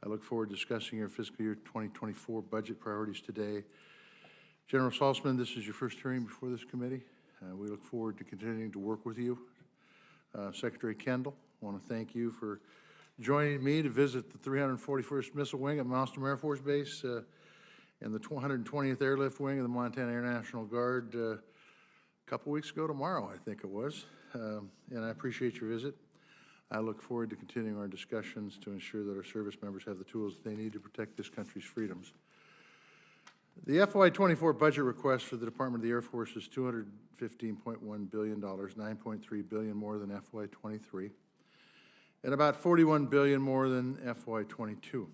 I look forward to discussing your fiscal year 2024 budget priorities today. General Salzman, this is your first hearing before this committee. We look forward to continuing to work with you. Secretary Kendall, I want to thank you for joining me to visit the 341st Missile Wing at Malmstrom Air Force Base and the 120th Airlift Wing of the Montana Air National Guard a couple weeks ago tomorrow, I think it was. And I appreciate your visit. I look forward to continuing our discussions to ensure that our service members have the tools that they need to protect this country's freedoms. The FY24 budget request for the Department of the Air Force is $215.1 billion, $9.3 billion more than FY23, and about $41 billion more than FY22.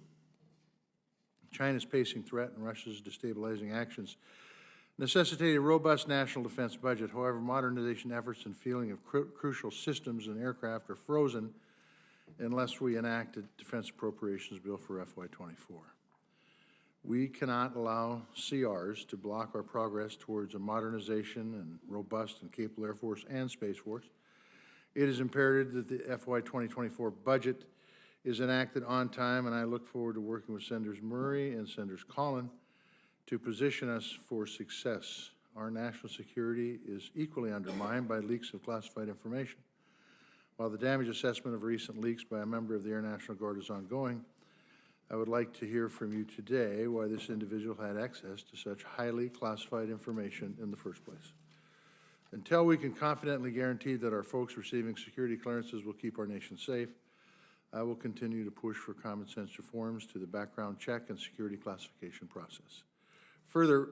China's pacing threat and Russia's destabilizing actions necessitate a robust national defense budget. However, modernization efforts and fielding of crucial systems and aircraft are frozen unless we enact a defense appropriations bill for FY24. We cannot allow CRs to block our progress towards a modernization and robust and capable Air Force and Space Force. It is imperative that the FY 2024 budget is enacted on time, and I look forward to working with Senators Murray and Senators Collin to position us for success. Our national security is equally undermined by leaks of classified information. While the damage assessment of recent leaks by a member of the Air National Guard is ongoing, I would like to hear from you today why this individual had access to such highly classified information in the first place. Until we can confidently guarantee that our folks receiving security clearances will keep our nation safe, I will continue to push for common sense reforms to the background check and security classification process. Further,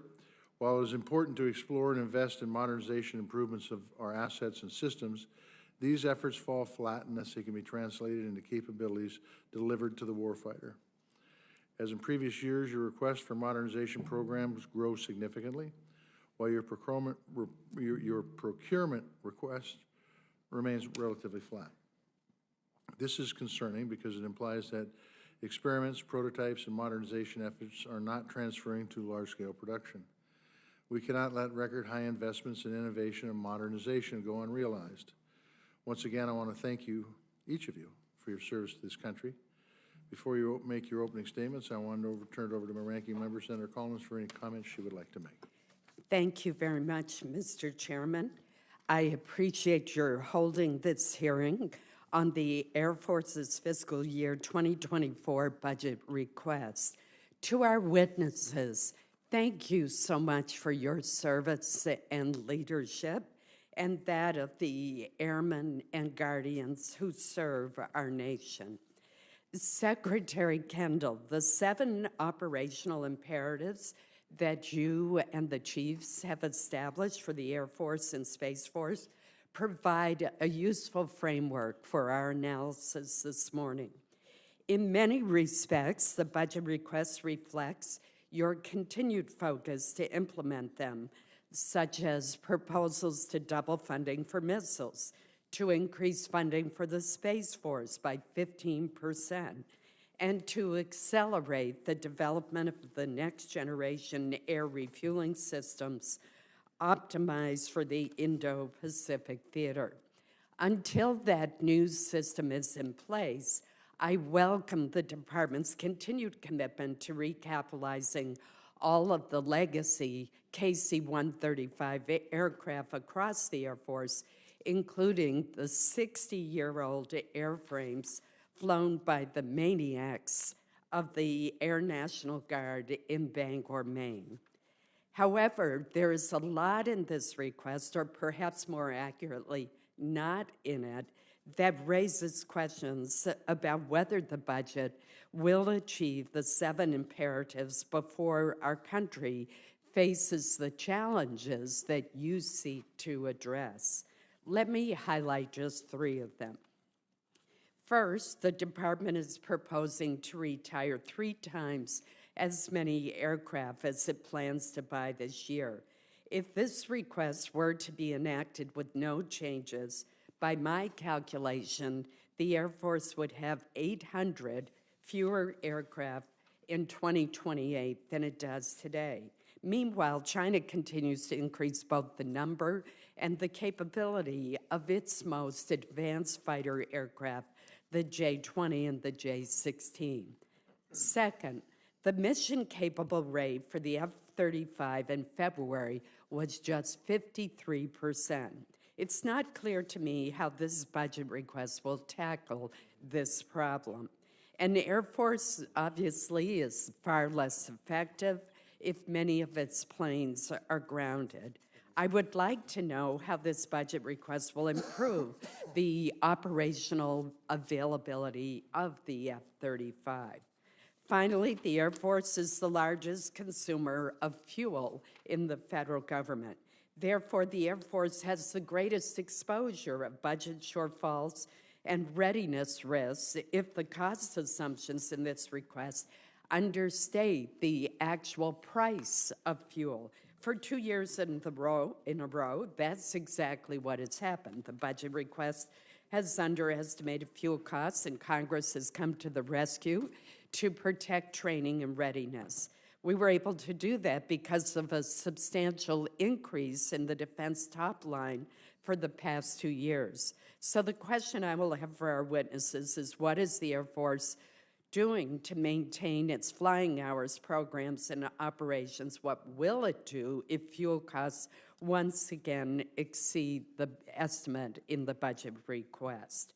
while it is important to explore and invest in modernization improvements of our assets and systems, these efforts fall flat unless they can be translated into capabilities delivered to the warfighter. As in previous years, your request for modernization programs grow significantly, while your procurement request remains relatively flat. This is concerning because it implies that experiments, prototypes, and modernization efforts are not transferring to large-scale production. We cannot let record-high investments in innovation and modernization go unrealized. Once again, I want to thank you, each of you, for your service to this country. Before you make your opening statements, I want to turn it over to my ranking member, Senator Collins, for any comments she would like to make. Thank you very much, Mr. Chairman. I appreciate your holding this hearing on the Air Force's fiscal year 2024 budget request. To our witnesses, thank you so much for your service and leadership, and that of the airmen and guardians who serve our nation. Secretary Kendall, the 7 operational imperatives that you and the chiefs have established for the Air Force and Space Force provide a useful framework for our analysis this morning. In many respects, the budget request reflects your continued focus to implement them, such as proposals to double funding for missiles, to increase funding for the Space Force by 15%, and to accelerate the development of the next generation air refueling systems optimized for the Indo-Pacific theater. Until that new system is in place, I welcome the department's continued commitment to recapitalizing all of the legacy KC-135 aircraft across the Air Force, including the 60-year-old airframes flown by the maniacs of the Air National Guard in Bangor, Maine. However, there is a lot in this request, or perhaps more accurately, not in it, that raises questions about whether the budget will achieve the 7 imperatives before our country faces the challenges that you seek to address. Let me highlight just 3 of them. First, the department is proposing to retire 3 times as many aircraft as it plans to buy this year. If this request were to be enacted with no changes, by my calculation, the Air Force would have 800 fewer aircraft in 2028 than it does today. Meanwhile, China continues to increase both the number and the capability of its most advanced fighter aircraft, the J-20 and the J-16. Second, the mission-capable rate for the F-35 in February was just 53%. It's not clear to me how this budget request will tackle this problem. And the Air Force obviously is far less effective if many of its planes are grounded. I would like to know how this budget request will improve the operational availability of the F-35. Finally, the Air Force is the largest consumer of fuel in the federal government. Therefore, the Air Force has the greatest exposure of budget shortfalls and readiness risks if the cost assumptions in this request understate the actual price of fuel. For 2 years in a row, that's exactly what has happened. The budget request has underestimated fuel costs, and Congress has come to the rescue to protect training and readiness. We were able to do that because of a substantial increase in the defense top line for the past 2 years. So the question I will have for our witnesses is, what is the Air Force doing to maintain its flying hours, programs, and operations? What will it do if fuel costs once again exceed the estimate in the budget request?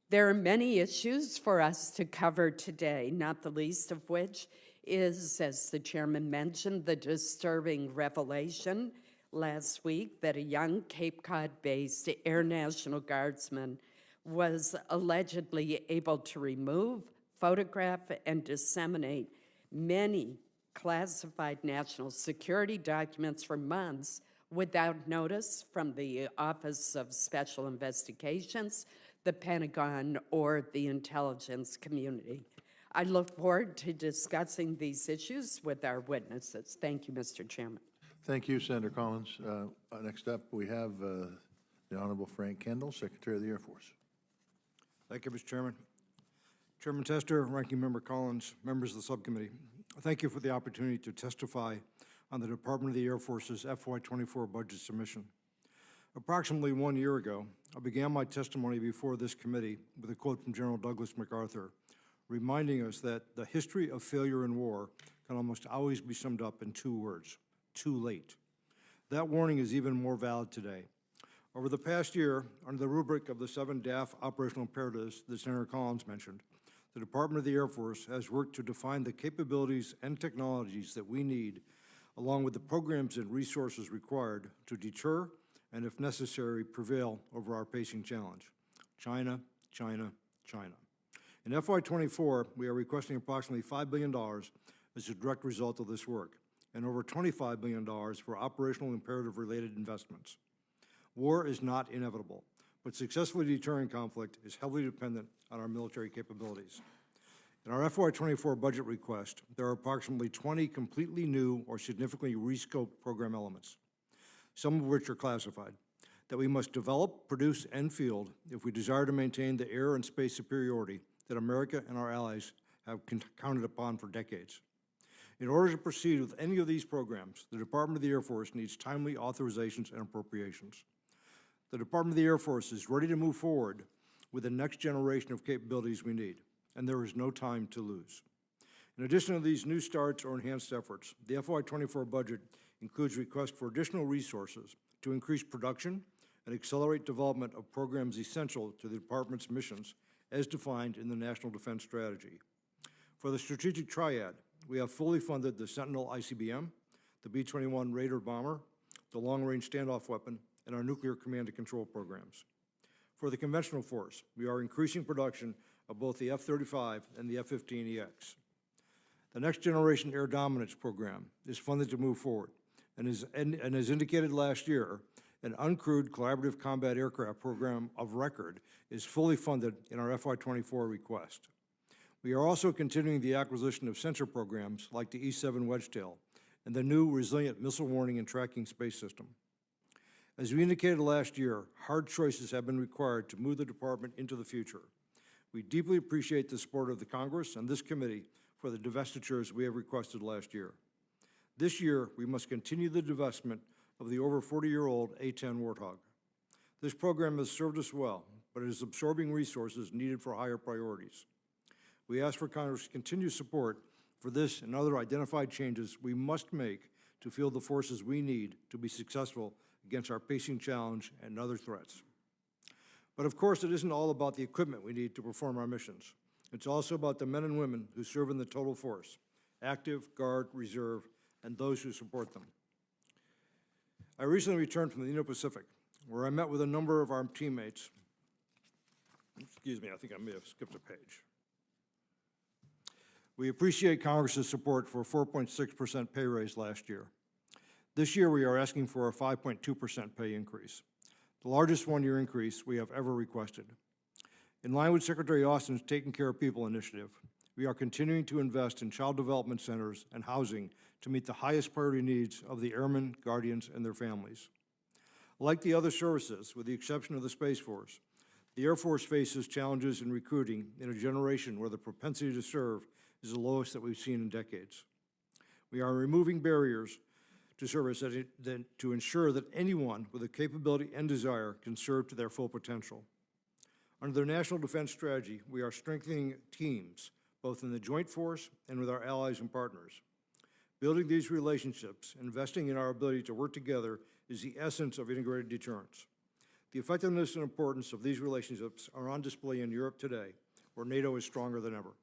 There are many issues for us to cover today, not the least of which is, as the chairman mentioned, the disturbing revelation last week that a young Cape Cod-based Air National Guardsman was allegedly able to remove, photograph, and disseminate many classified national security documents for months without notice from the Office of Special Investigations, the Pentagon, or the intelligence community. I look forward to discussing these issues with our witnesses. Thank you, Mr. Chairman. Thank you, Senator Collins. Next up, we have the Honorable Frank Kendall, Secretary of the Air Force. Thank you, Mr. Chairman. Chairman Tester, Ranking Member Collins, members of the subcommittee, thank you for the opportunity to testify on the Department of the Air Force's FY24 budget submission. Approximately 1 year ago, I began my testimony before this committee with a quote from General Douglas MacArthur, reminding us that the history of failure in war can almost always be summed up in 2 words: too late. That warning is even more valid today. Over the past year, under the rubric of the 7 DAF operational imperatives that Senator Collins mentioned, the Department of the Air Force has worked to define the capabilities and technologies that we need, along with the programs and resources required to deter and, if necessary, prevail over our pacing challenge: China, China, China. In FY24, we are requesting approximately $5 billion as a direct result of this work, and over $25 billion for operational imperative-related investments. War is not inevitable, but successfully deterring conflict is heavily dependent on our military capabilities. In our FY24 budget request, there are approximately 20 completely new or significantly rescoped program elements, some of which are classified, that we must develop, produce, and field if we desire to maintain the air and space superiority that America and our allies have counted upon for decades. In order to proceed with any of these programs, the Department of the Air Force needs timely authorizations and appropriations. The Department of the Air Force is ready to move forward with the next generation of capabilities we need, and there is no time to lose. In addition to these new starts or enhanced efforts, the FY24 budget includes requests for additional resources to increase production and accelerate development of programs essential to the Department's missions as defined in the National Defense Strategy. For the strategic triad, we have fully funded the Sentinel ICBM, the B-21 Raider bomber, the long-range standoff weapon, and our nuclear command and control programs. For the conventional force, we are increasing production of both the F-35 and the F-15EX. The Next Generation Air Dominance program is funded to move forward, and as indicated last year, an uncrewed collaborative combat aircraft program of record is fully funded in our FY24 request. We are also continuing the acquisition of sensor programs like the E-7 Wedgetail and the new Resilient Missile Warning and Tracking Space System. As we indicated last year, hard choices have been required to move the department into the future. We deeply appreciate the support of the Congress and this committee for the divestitures we have requested last year. This year, we must continue the divestment of the over 40-year-old A-10 Warthog. This program has served us well, but it is absorbing resources needed for higher priorities. We ask for Congress' continued support for this and other identified changes we must make to field the forces we need to be successful against our pacing challenge and other threats. But of course, it isn't all about the equipment we need to perform our missions. It's also about the men and women who serve in the total force, active, guard, reserve, and those who support them. I recently returned from the Indo-Pacific, where I met with a number of our teammates. Excuse me, I think I may have skipped a page. We appreciate Congress's support for a 4.6% pay raise last year. This year, we are asking for a 5.2% pay increase, the largest one-year increase we have ever requested. In line with Secretary Austin's Taking Care of People initiative, we are continuing to invest in child development centers and housing to meet the highest priority needs of the airmen, guardians, and their families. Like the other services, with the exception of the Space Force, the Air Force faces challenges in recruiting in a generation where the propensity to serve is the lowest that we've seen in decades. We are removing barriers to service to ensure that anyone with the capability and desire can serve to their full potential. Under the National Defense Strategy, we are strengthening teams, both in the Joint Force and with our allies and partners. Building these relationships, investing in our ability to work together is the essence of integrated deterrence. The effectiveness and importance of these relationships are on display in Europe today, where NATO is stronger than ever.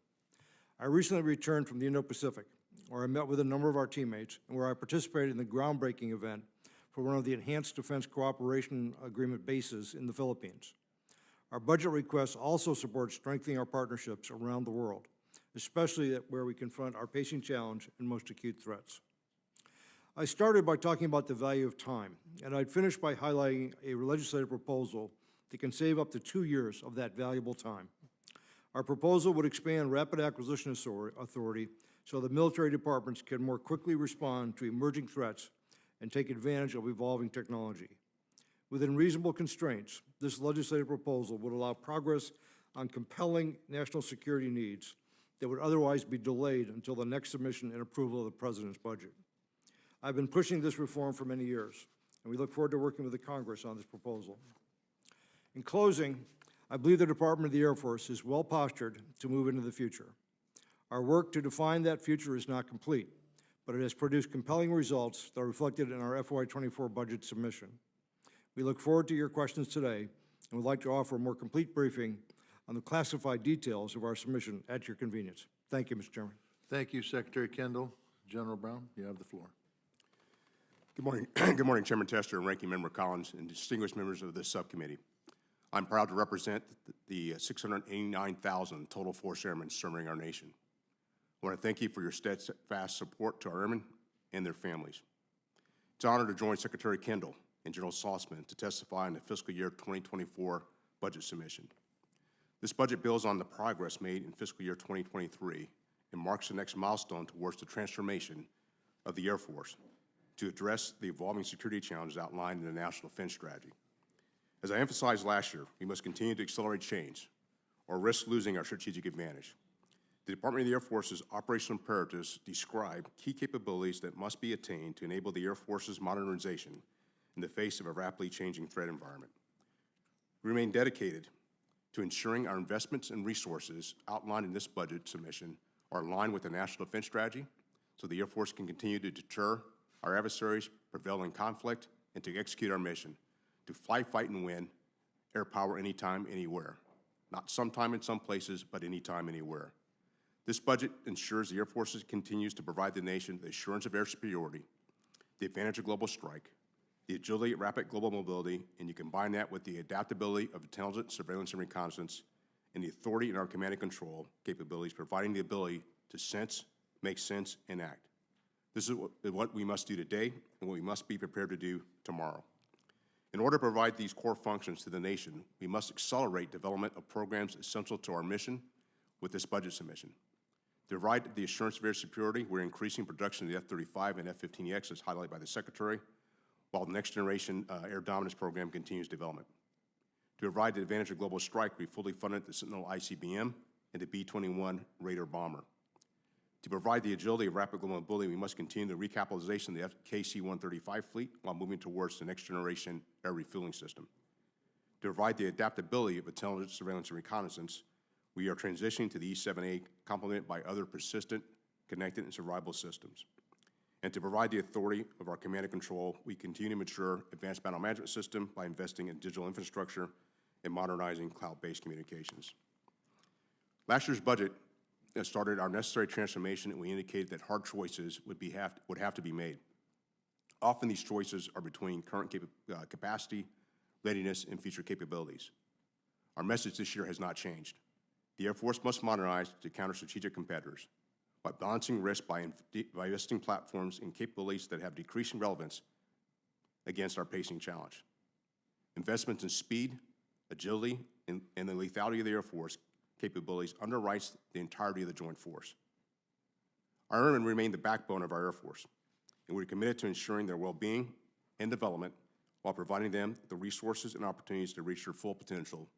I recently returned from the Indo-Pacific, where I met with a number of our teammates and where I participated in the groundbreaking event for one of the Enhanced Defense Cooperation Agreement bases in the Philippines. Our budget request also supports strengthening our partnerships around the world, especially where we confront our pacing challenge and most acute threats. I started by talking about the value of time, and I'd finish by highlighting a legislative proposal that can save up to 2 years of that valuable time. Our proposal would expand Rapid Acquisition Authority so that military departments can more quickly respond to emerging threats and take advantage of evolving technology. Within reasonable constraints, this legislative proposal would allow progress on compelling national security needs that would otherwise be delayed until the next submission and approval of the President's budget. I've been pushing this reform for many years, and we look forward to working with the Congress on this proposal. In closing, I believe the Department of the Air Force is well postured to move into the future. Our work to define that future is not complete, but it has produced compelling results that are reflected in our FY24 budget submission. We look forward to your questions today and would like to offer a more complete briefing on the classified details of our submission at your convenience. Thank you, Mr. Chairman. Thank you, Secretary Kendall. General Brown, you have the floor. Good morning. Good morning, Chairman Tester and Ranking Member Collins and distinguished members of this subcommittee. I'm proud to represent the 689,000 total force airmen serving our nation. I want to thank you for your steadfast support to our airmen and their families. It's an honor to join Secretary Kendall and General Salzman to testify on the fiscal year 2024 budget submission. This budget builds on the progress made in fiscal year 2023 and marks the next milestone towards the transformation of the Air Force to address the evolving security challenges outlined in the National Defense Strategy. As I emphasized last year, we must continue to accelerate change or risk losing our strategic advantage. The Department of the Air Force's operational imperatives describe key capabilities that must be attained to enable the Air Force's modernization in the face of a rapidly changing threat environment. We remain dedicated to ensuring our investments and resources outlined in this budget submission are aligned with the National Defense Strategy so the Air Force can continue to deter our adversaries, prevail in conflict, and to execute our mission to fly, fight, and win air power anytime, anywhere. Not sometime in some places, but anytime, anywhere. This budget ensures the Air Force continues to provide the nation the assurance of air superiority, the advantage of global strike, the agility of rapid global mobility, and you combine that with the adaptability of intelligence, surveillance, and reconnaissance, and the authority in our command and control capabilities, providing the ability to sense, make sense, and act. This is what we must do today and what we must be prepared to do tomorrow. In order to provide these core functions to the nation, we must accelerate development of programs essential to our mission with this budget submission. To provide the assurance of air superiority, we're increasing production of the F-35 and F-15EX, as highlighted by the Secretary, while the Next Generation Air Dominance Program continues development. To provide the advantage of global strike, we fully funded the Sentinel ICBM and the B-21 Raider bomber. To provide the agility of rapid global mobility, we must continue the recapitalization of the KC-135 fleet while moving towards the Next Generation Air Refueling System. To provide the adaptability of intelligence, surveillance, and reconnaissance, we are transitioning to the E-7A complemented by other persistent, connected, and survivable systems. And to provide the authority of our command and control, we continue to mature advanced battle management system by investing in digital infrastructure and modernizing cloud-based communications. Last year's budget started our necessary transformation, and we indicated that hard choices would have to be made. Often these choices are between current capacity, readiness, and future capabilities. Our message this year has not changed. The Air Force must modernize to counter strategic competitors by balancing risk by investing platforms and capabilities that have decreasing relevance against our pacing challenge. Investments in speed, agility, and the lethality of the Air Force capabilities underwrites the entirety of the joint force. Our airmen remain the backbone of our Air Force, and we're committed to ensuring their well-being and development while providing them the resources and opportunities to reach their full potential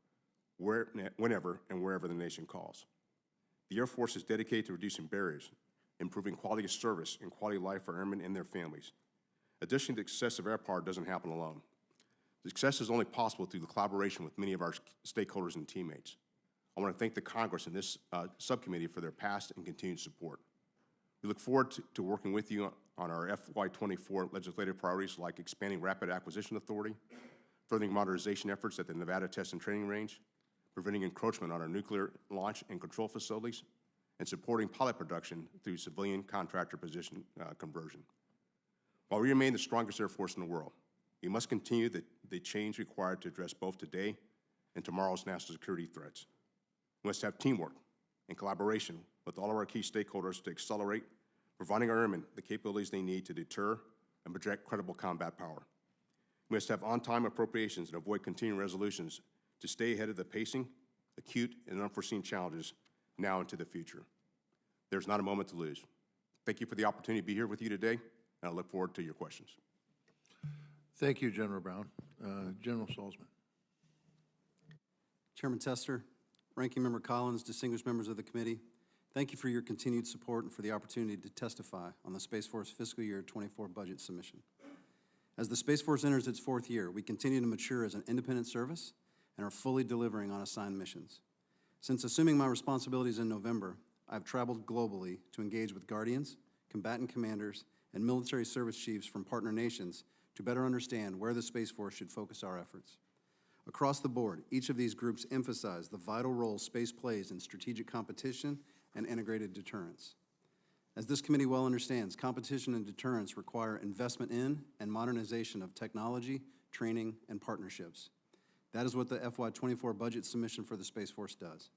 whenever and wherever the nation calls. The Air Force is dedicated to reducing barriers, improving quality of service and quality of life for airmen and their families. Additionally, the success of air power doesn't happen alone. The success is only possible through the collaboration with many of our stakeholders and teammates. I want to thank the Congress and this subcommittee for their past and continued support. We look forward to working with you on our FY24 legislative priorities like expanding rapid acquisition authority, furthering modernization efforts at the Nevada Test and Training Range, preventing encroachment on our nuclear launch and control facilities, and supporting pilot production through civilian contractor position conversion. While we remain the strongest Air Force in the world, we must continue the change required to address both today and tomorrow's national security threats. We must have teamwork and collaboration with all of our key stakeholders to accelerate providing our airmen the capabilities they need to deter and project credible combat power. We must have on-time appropriations and avoid continuing resolutions to stay ahead of the pacing, acute, and unforeseen challenges now into the future. There's not a moment to lose. Thank you for the opportunity to be here with you today, and I look forward to your questions. Thank you, General Brown. General Salzman. Chairman Tester, Ranking Member Collins, distinguished members of the committee, thank you for your continued support and for the opportunity to testify on the Space Force Fiscal Year 24 budget submission. As the Space Force enters its fourth year, we continue to mature as an independent service and are fully delivering on assigned missions. Since assuming my responsibilities in November, I've traveled globally to engage with guardians, combatant commanders, and military service chiefs from partner nations to better understand where the Space Force should focus our efforts. Across the board, each of these groups emphasize the vital role space plays in strategic competition and integrated deterrence. As this committee well understands, competition and deterrence require investment in and modernization of technology, training, and partnerships. That is what the FY24 budget submission for the Space Force does.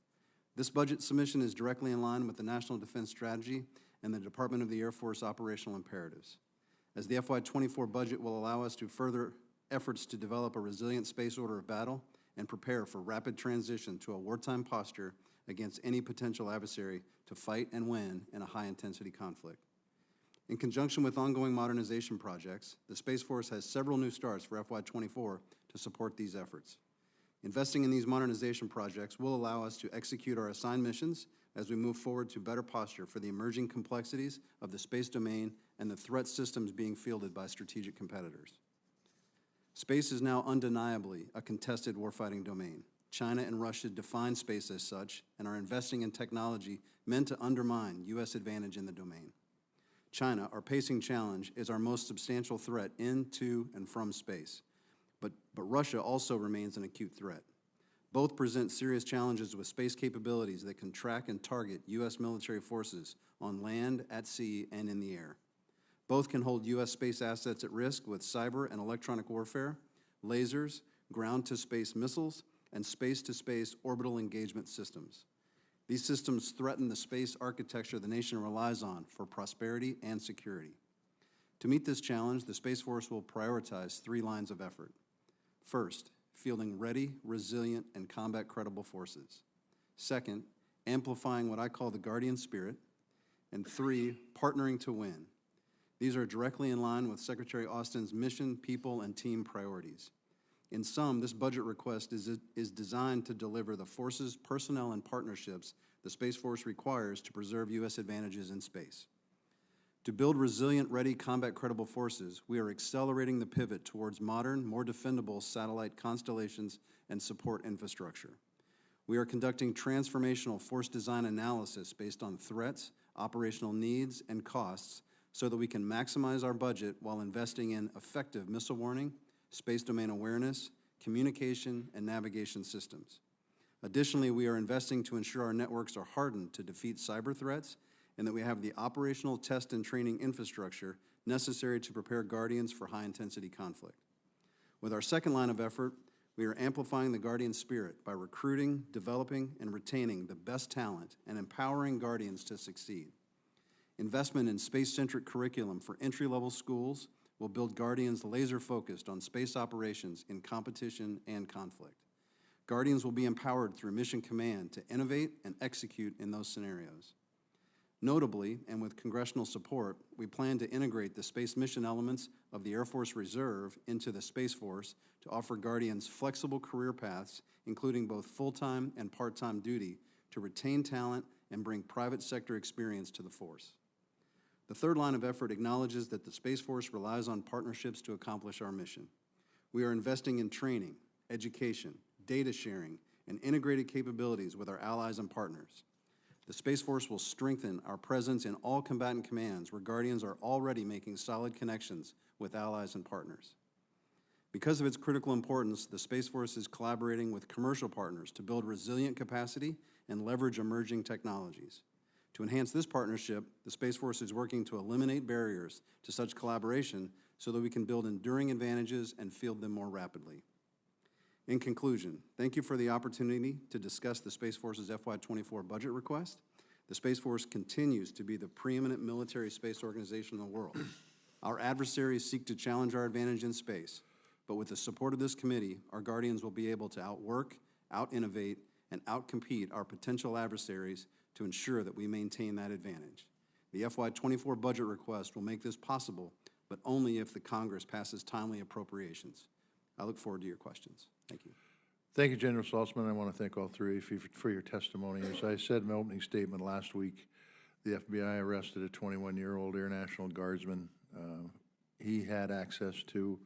This budget submission is directly in line with the National Defense Strategy and the Department of the Air Force operational imperatives. As the FY24 budget will allow us to further efforts to develop a resilient space order of battle and prepare for rapid transition to a wartime posture against any potential adversary to fight and win in a high-intensity conflict. In conjunction with ongoing modernization projects, the Space Force has several new starts for FY24 to support these efforts. Investing in these modernization projects will allow us to execute our assigned missions as we move forward to better posture for the emerging complexities of the space domain and the threat systems being fielded by strategic competitors. Space is now undeniably a contested warfighting domain. China and Russia define space as such and are investing in technology meant to undermine U.S. advantage in the domain. China, our pacing challenge, is our most substantial threat into and from space. But Russia also remains an acute threat. Both present serious challenges with space capabilities that can track and target U.S. military forces on land, at sea, and in the air. Both can hold U.S. space assets at risk with cyber and electronic warfare, lasers, ground-to-space missiles, and space-to-space orbital engagement systems. These systems threaten the space architecture the nation relies on for prosperity and security. To meet this challenge, the Space Force will prioritize 3 lines of effort. First, fielding ready, resilient, and combat-credible forces. Second, amplifying what I call the Guardian spirit. And 3, partnering to win. These are directly in line with Secretary Austin's mission, people, and team priorities. In sum, this budget request is designed to deliver the forces, personnel, and partnerships the Space Force requires to preserve U.S. advantages in space. To build resilient, ready, combat-credible forces, we are accelerating the pivot towards modern, more defendable satellite constellations and support infrastructure. We are conducting transformational force design analysis based on threats, operational needs, and costs so that we can maximize our budget while investing in effective missile warning, space domain awareness, communication, and navigation systems. Additionally, we are investing to ensure our networks are hardened to defeat cyber threats and that we have the operational test and training infrastructure necessary to prepare Guardians for high-intensity conflict. With our second line of effort, we are amplifying the Guardian spirit by recruiting, developing, and retaining the best talent and empowering Guardians to succeed. Investment in space-centric curriculum for entry-level schools will build Guardians laser-focused on space operations in competition and conflict. Guardians will be empowered through Mission Command to innovate and execute in those scenarios. Notably, and with congressional support, we plan to integrate the space mission elements of the Air Force Reserve into the Space Force to offer Guardians flexible career paths, including both full-time and part-time duty, to retain talent and bring private sector experience to the force. The third line of effort acknowledges that the Space Force relies on partnerships to accomplish our mission. We are investing in training, education, data sharing, and integrated capabilities with our allies and partners. The Space Force will strengthen our presence in all combatant commands where Guardians are already making solid connections with allies and partners. Because of its critical importance, the Space Force is collaborating with commercial partners to build resilient capacity and leverage emerging technologies. To enhance this partnership, the Space Force is working to eliminate barriers to such collaboration so that we can build enduring advantages and field them more rapidly. In conclusion, thank you for the opportunity to discuss the Space Force's FY24 budget request. The Space Force continues to be the preeminent military space organization in the world. Our adversaries seek to challenge our advantage in space, but with the support of this committee, our Guardians will be able to outwork, out-innovate, and out-compete our potential adversaries to ensure that we maintain that advantage. The FY24 budget request will make this possible, but only if the Congress passes timely appropriations. I look forward to your questions. Thank you. Thank you, General Salzman. I want to thank all three of you for your testimony. As I said in my opening statement last week, the FBI arrested a 21-year-old Air National Guardsman. He had access to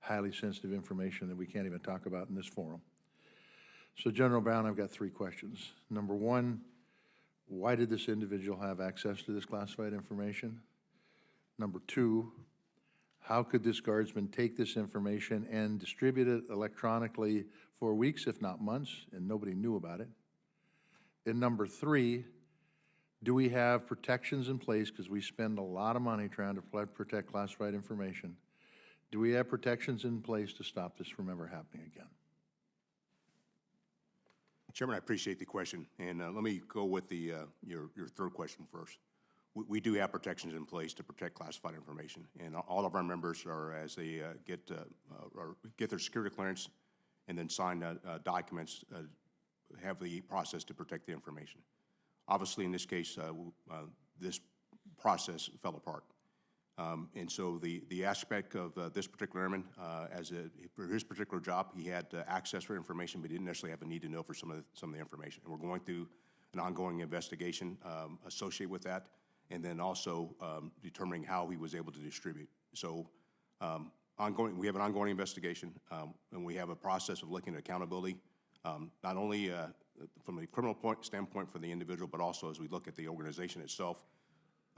highly sensitive information that we can't even talk about in this forum. So, General Brown, I've got three questions. Number one, why did this individual have access to this classified information? Number two, how could this guardsman take this information and distribute it electronically for weeks, if not months, and nobody knew about it? And number three, do we have protections in place, because we spend a lot of money trying to protect classified information? Do we have protections in place to stop this from ever happening again? Chairman, I appreciate the question, and let me go with the your third question first. We do have protections in place to protect classified information, and all of our members are, as they get their security clearance and then sign documents, have the process to protect the information. Obviously, in this case, this process fell apart. And so the aspect of this particular airman, for his particular job, he had access for information, but didn't necessarily have a need to know for some of the information. And we're going through an ongoing investigation associated with that, and then also determining how he was able to distribute. So we have an ongoing investigation, and we have a process of looking at accountability, not only from a criminal standpoint for the individual, but also as we look at the organization itself.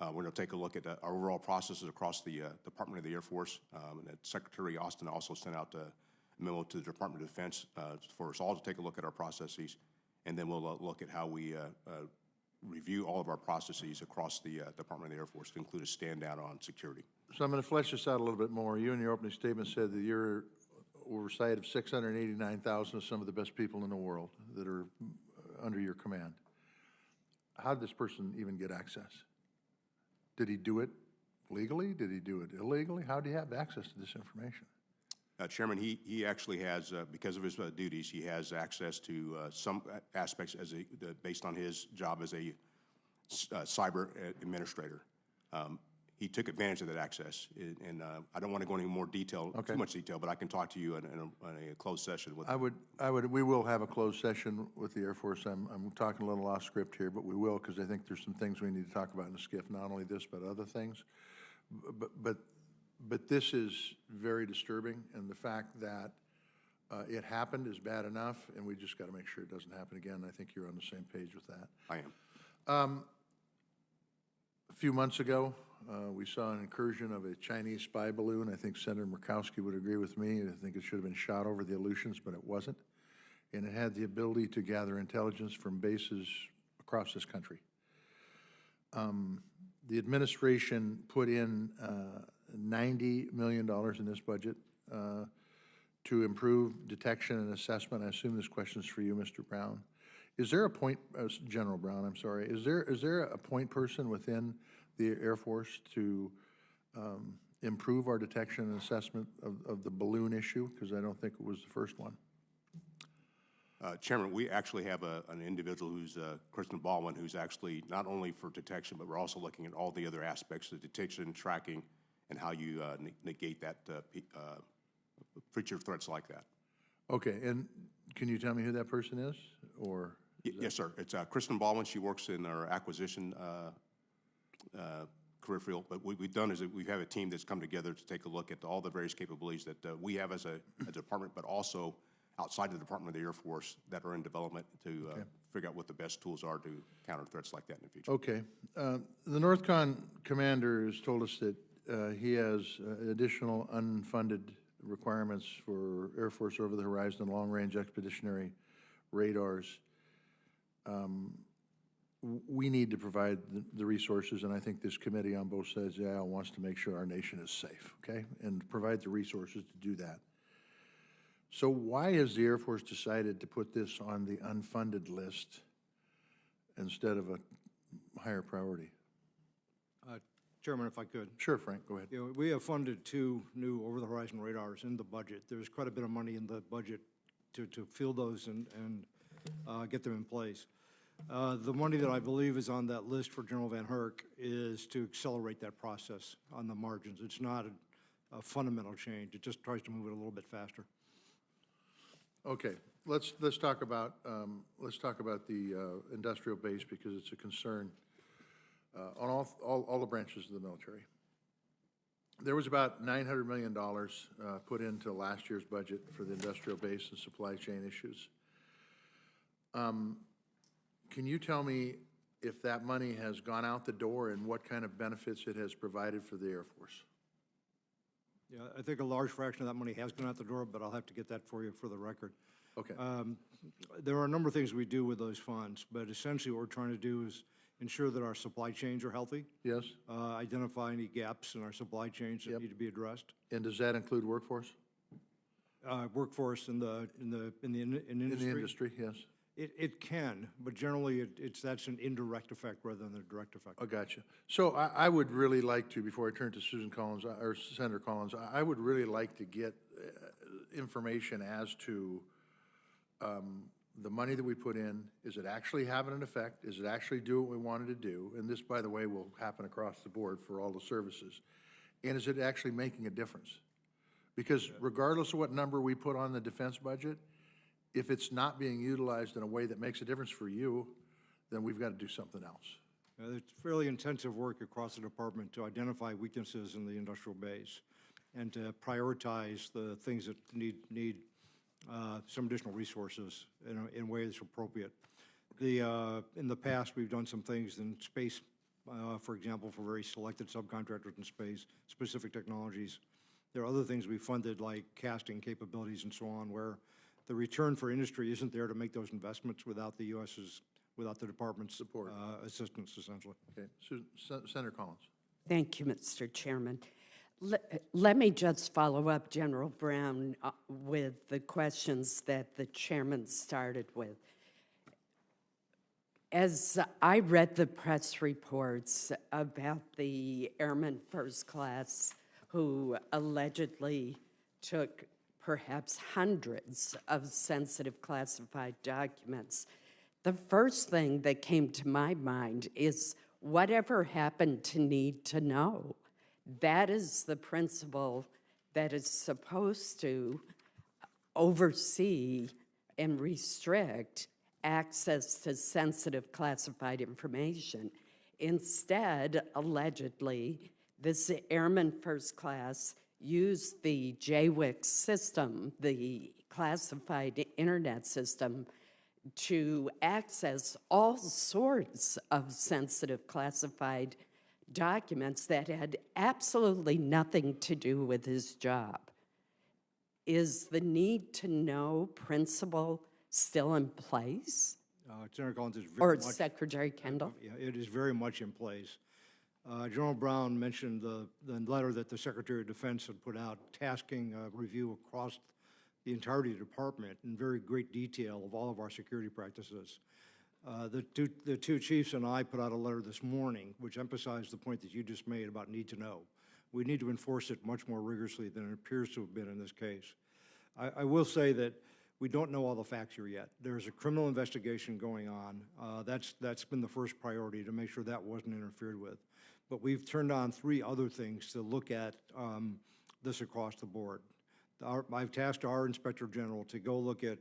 We're going to take a look at our overall processes across the Department of the Air Force. And Secretary Austin also sent out a memo to the Department of Defense for us all to take a look at our processes, and then we'll look at how we review all of our processes across the Department of the Air Force to include a stand down on security. So I'm going to flesh this out a little bit more. You in your opening statement said that your oversight of 689,000 of some of the best people in the world that are under your command. How did this person even get access? Did he do it legally? Did he do it illegally? How did he have access to this information? Chairman, he actually has, because of his duties, he has access to some aspects based on his job as a cyber administrator. He took advantage of that access, and I don't want to go into more detail, too much detail, but I can talk to you in a closed session with. We will have a closed session with the Air Force. I'm talking a little off script here, but we will, because I think there's some things we need to talk about in the SCIF, not only this, but other things. But this is very disturbing, and the fact that It happened is bad enough, and we just got to make sure it doesn't happen again. I think you're on the same page with that. I am. A few months ago, we saw an incursion of a Chinese spy balloon. I think Senator Murkowski would agree with me. I think it should have been shot over the Aleutians, but it wasn't. And it had the ability to gather intelligence from bases across this country. The administration put in $90 million in this budget to improve detection and assessment. I assume this question is for you, Mr. Brown. Is there a point, General Brown, I'm sorry, is there a point person within the Air Force to improve our detection and assessment of the balloon issue? Because I don't think it was the first one. Chairman, we actually have an individual who's Kristen Baldwin, who's actually not only for detection, but we're also looking at all the other aspects of detection, tracking, and how you negate that future threats like that. Okay, and can you tell me who that person is, or? Yes, sir. It's Kristen Baldwin. She works in our acquisition career field. But what we've done is that we have a team that's come together to take a look at all the various capabilities that we have as a department, but also outside the Department of the Air Force that are in development to figure out what the best tools are to counter threats like that in the future. Okay. The NORTHCON commander has told us that he has additional unfunded requirements for Air Force over-the-horizon and long-range expeditionary radars. We need to provide the resources, and I think this committee on both sides of the aisle wants to make sure our nation is safe, okay? And provide the resources to do that. So why has the Air Force decided to put this on the unfunded list instead of a higher priority? Chairman, if I could. Sure, Frank, go ahead. You know, we have funded 2 new over-the-horizon radars in the budget. There's quite a bit of money in the budget to field those and get them in place. The money that I believe is on that list for General Van Herk is to accelerate that process on the margins. It's not a fundamental change. It just tries to move it a little bit faster. Okay, let's talk about the industrial base, because it's a concern on all the branches of the military. There was about $900 million put into last year's budget for the industrial base and supply chain issues. Can you tell me if that money has gone out the door and what kind of benefits it has provided for the Air Force? Yeah, I think a large fraction of that money has gone out the door, but I'll have to get that for you for the record. Okay. There are a number of things we do with those funds, but essentially what we're trying to do is ensure that our supply chains are healthy. Yes. Identify any gaps in our supply chains that need to be addressed. And does that include workforce? Workforce in the industry. In the industry, yes. It can, but generally that's an indirect effect rather than a direct effect. I gotcha. So I would really like to, before I turn to Susan Collins, or Senator Collins, I would really like to get information as to the money that we put in. Is it actually having an effect? Is it actually doing what we wanted to do? And this, by the way, will happen across the board for all the services. And is it actually making a difference? Because regardless of what number we put on the defense budget, if it's not being utilized in a way that makes a difference for you, then we've got to do something else. It's fairly intensive work across the department to identify weaknesses in the industrial base and to prioritize the things that need some additional resources in ways appropriate. In the past, we've done some things in space, for example, for very selected subcontractors in space, specific technologies. There are other things we funded, like casting capabilities and so on, where the return for industry isn't there to make those investments without the without the department's support, assistance, essentially. Okay, Senator Collins. Thank you, Mr. Chairman. Let me just follow up, General Brown, with the questions that the chairman started with. As I read the press reports about the Airman First Class who allegedly took perhaps hundreds of sensitive classified documents, the first thing that came to my mind is whatever happened to need to know. That is the principle that is supposed to oversee and restrict access to sensitive classified information. Instead, allegedly, this Airman First Class used the JWIC system, the classified internet system to access all sorts of sensitive classified documents that had absolutely nothing to do with his job. Is the need to know principle still in place? Senator Collins is Or very much. Secretary Kendall? Yeah, it is very much in place. General Brown mentioned the letter that the Secretary of Defense had put out, tasking a review across the entirety of the department in very great detail of all of our security practices. The two chiefs and I put out a letter this morning which emphasized the point that you just made about need to know. We need to enforce it much more rigorously than it appears to have been in this case. I will say that we don't know all the facts here yet. There's a criminal investigation going on. That's been the first priority, to make sure that wasn't interfered with. But we've turned on 3 other things to look at this across the board. I've tasked our Inspector General to go look at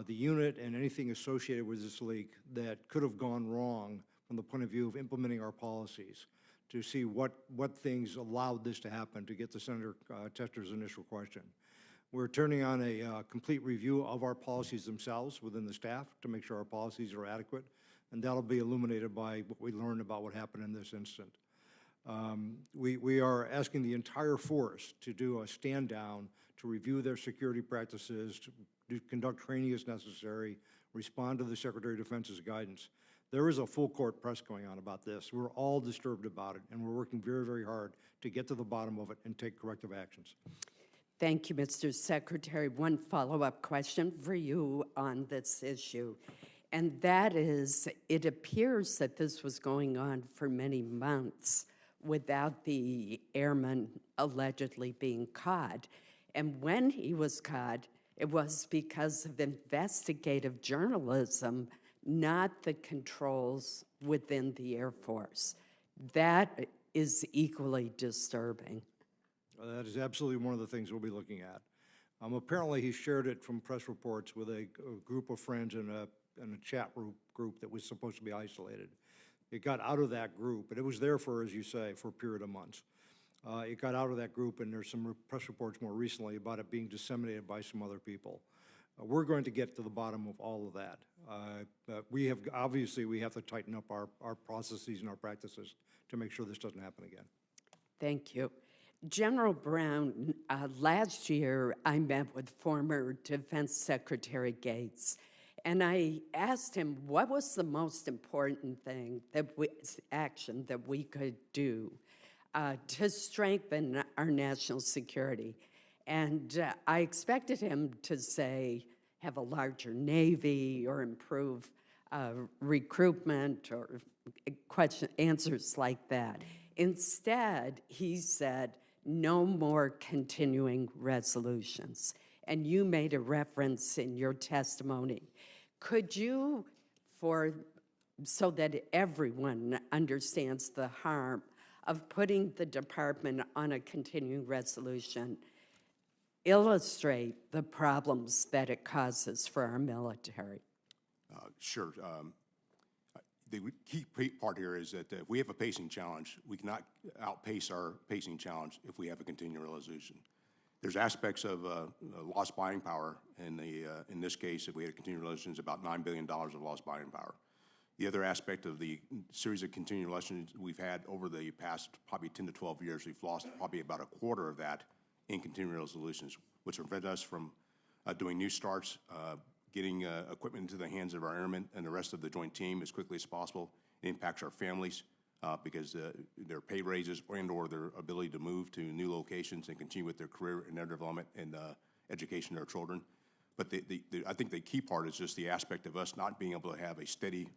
the unit and anything associated with this leak that could have gone wrong from the point of view of implementing our policies, to see what things allowed this to happen, to get to Senator Tester's initial question. We're turning on a complete review of our policies themselves within the staff to make sure our policies are adequate, and that'll be illuminated by what we learned about what happened in this incident. We are asking the entire force to do a stand down, to review their security practices, to conduct training as necessary, respond to the Secretary of Defense's guidance. There is a full court press going on about this. We're all disturbed about it, and we're working very, very hard to get to the bottom of it and take corrective actions. Thank you, Mr. Secretary. One follow-up question for you on this issue, and that is, it appears that this was going on for many months without the airman allegedly being caught. And when he was caught, it was because of investigative journalism, not the controls within the Air Force. That is equally disturbing. That is absolutely one of the things we'll be looking at. Apparently, he shared it from press reports with a group of friends in a chat group that was supposed to be isolated. It got out of that group, but it was there for, as you say, for a period of months. It got out of that group, and there's some press reports more recently about it being disseminated by some other people. We're going to get to the bottom of all of that. We have to tighten up our processes and our practices to make sure this doesn't happen again. Thank you. General Brown, last year I met with former Defense Secretary Gates, and I asked him what was the most important thing, action that we could do to strengthen our national security. And I expected him to say, have a larger Navy or improve recruitment or answers like that. Instead, he said, no more continuing resolutions. And you made a reference in your testimony. Could you, so that everyone understands the harm of putting the department on a continuing resolution, illustrate the problems that it causes for our military? Sure. The key part here is that if we have a pacing challenge, we cannot outpace our pacing challenge if we have a continuing resolution. There's aspects of lost buying power in this case. If we had a continuing resolution, it's about $9 billion of lost buying power. The other aspect of the series of continuing resolutions we've had over the past probably 10 to 12 years, we've lost probably about a quarter of that in continuing resolutions, which prevent us from doing new starts, getting equipment into the hands of our airmen and the rest of the joint team as quickly as possible. It impacts our families because their pay raises and/or their ability to move to new locations and continue with their career and their development and education of their children. But I think the key part is just the aspect of us not being able to have a steady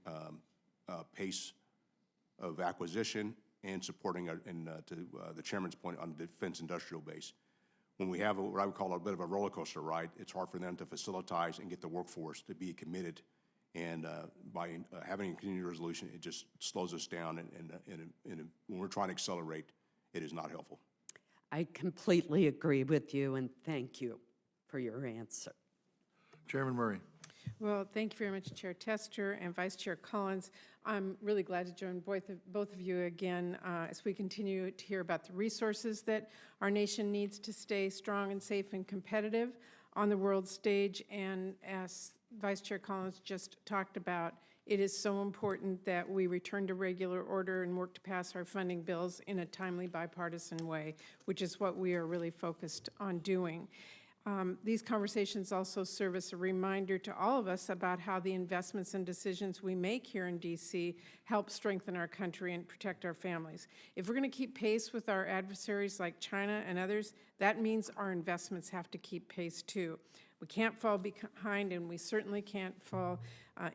pace of acquisition and supporting, to the chairman's point, on the defense industrial base. When we have what I would call a bit of a roller coaster ride, it's hard for them to facilitize and get the workforce to be committed. And by having a continuing resolution, it just slows us down. And when we're trying to accelerate, it is not helpful. I completely agree with you, and thank you for your answer. Chairman Murray. Well, thank you very much, Chair Tester and Vice Chair Collins. I'm really glad to join both of you again as we continue to hear about the resources that our nation needs to stay strong and safe and competitive. on the world stage, and as Vice Chair Collins just talked about, it is so important that we return to regular order and work to pass our funding bills in a timely bipartisan way, which is what we are really focused on doing. These conversations also serve as a reminder to all of us about how the investments and decisions we make here in DC help strengthen our country and protect our families. If we're going to keep pace with our adversaries like China and others, that means our investments have to keep pace too. We can't fall behind, and we certainly can't fall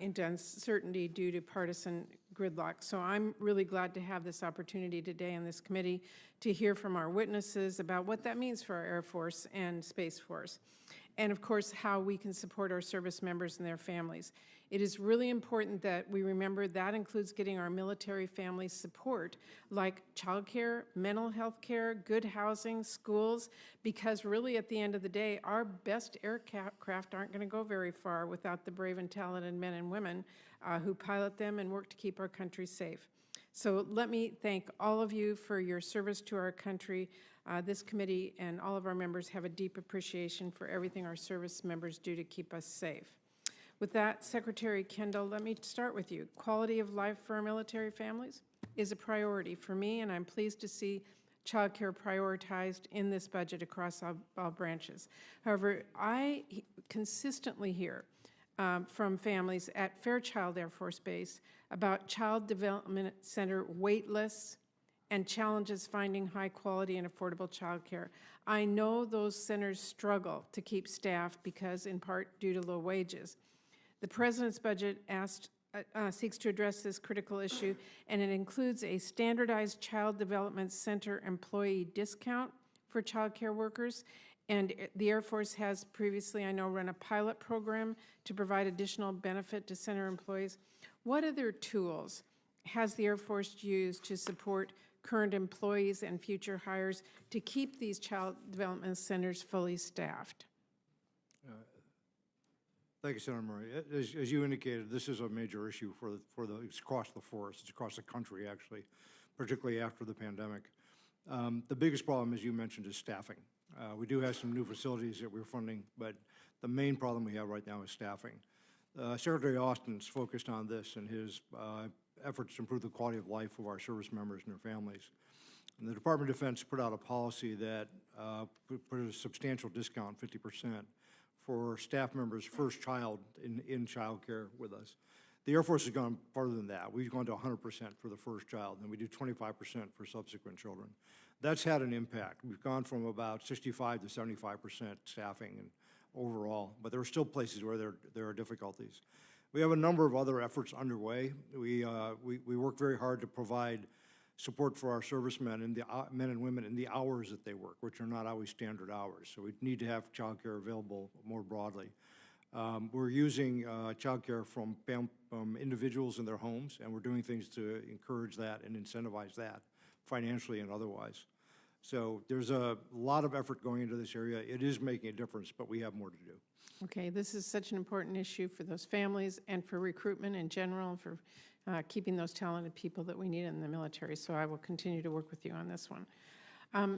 into uncertainty due to partisan gridlock. So I'm really glad to have this opportunity today in this committee to hear from our witnesses about what that means for our Air Force and Space Force, and of course how we can support our service members and their families. It is really important that we remember that includes getting our military families support, like childcare, mental health care, good housing, schools, because really at the end of the day, our best aircraft aren't going to go very far without the brave and talented men and women who pilot them and work to keep our country safe. So let me thank all of you for your service to our country. This committee and all of our members have a deep appreciation for everything our service members do to keep us safe. With that, Secretary Kendall, let me start with you. Quality of life for our military families is a priority for me, and I'm pleased to see child care prioritized in this budget across all branches. However, I consistently hear from families at Fairchild Air Force Base about Child Development Center wait lists and challenges finding high quality and affordable child care. I know those centers struggle to keep staff because, in part, due to low wages. The President's budget seeks to address this critical issue, and it includes a standardized Child Development Center employee discount for child care workers. And the Air Force has previously, I know, run a pilot program to provide additional benefit to center employees. What other tools has the Air Force used to support current employees and future hires to keep these child development centers fully staffed? Thank you, Senator Murray. As you indicated, this is a major issue it's across the force. It's across the country, actually, particularly after the pandemic. The biggest problem, as you mentioned, is staffing. We do have some new facilities that we're funding, but the main problem we have right now is staffing. Secretary Austin's focused on this in his efforts to improve the quality of life of our service members and their families. And the Department of Defense put out a policy that put a substantial discount, 50%, for staff members' first child in child care with us. The Air Force has gone farther than that. We've gone to 100% for the first child, and we do 25% for subsequent children. That's had an impact. We've gone from about 65 to 75% staffing and overall, but there are still places where there are difficulties. We have a number of other efforts underway. We work very hard to provide support for our servicemen and the men and women in the hours that they work, which are not always standard hours. So we need to have child care available more broadly. We're using child care from individuals in their homes, and we're doing things to encourage that and incentivize that financially and otherwise. So there's a lot of effort going into this area. It is making a difference, but we have more to do. Okay, this is such an important issue for those families and for recruitment in general, and for keeping those talented people that we need in the military. So I will continue to work with you on this one.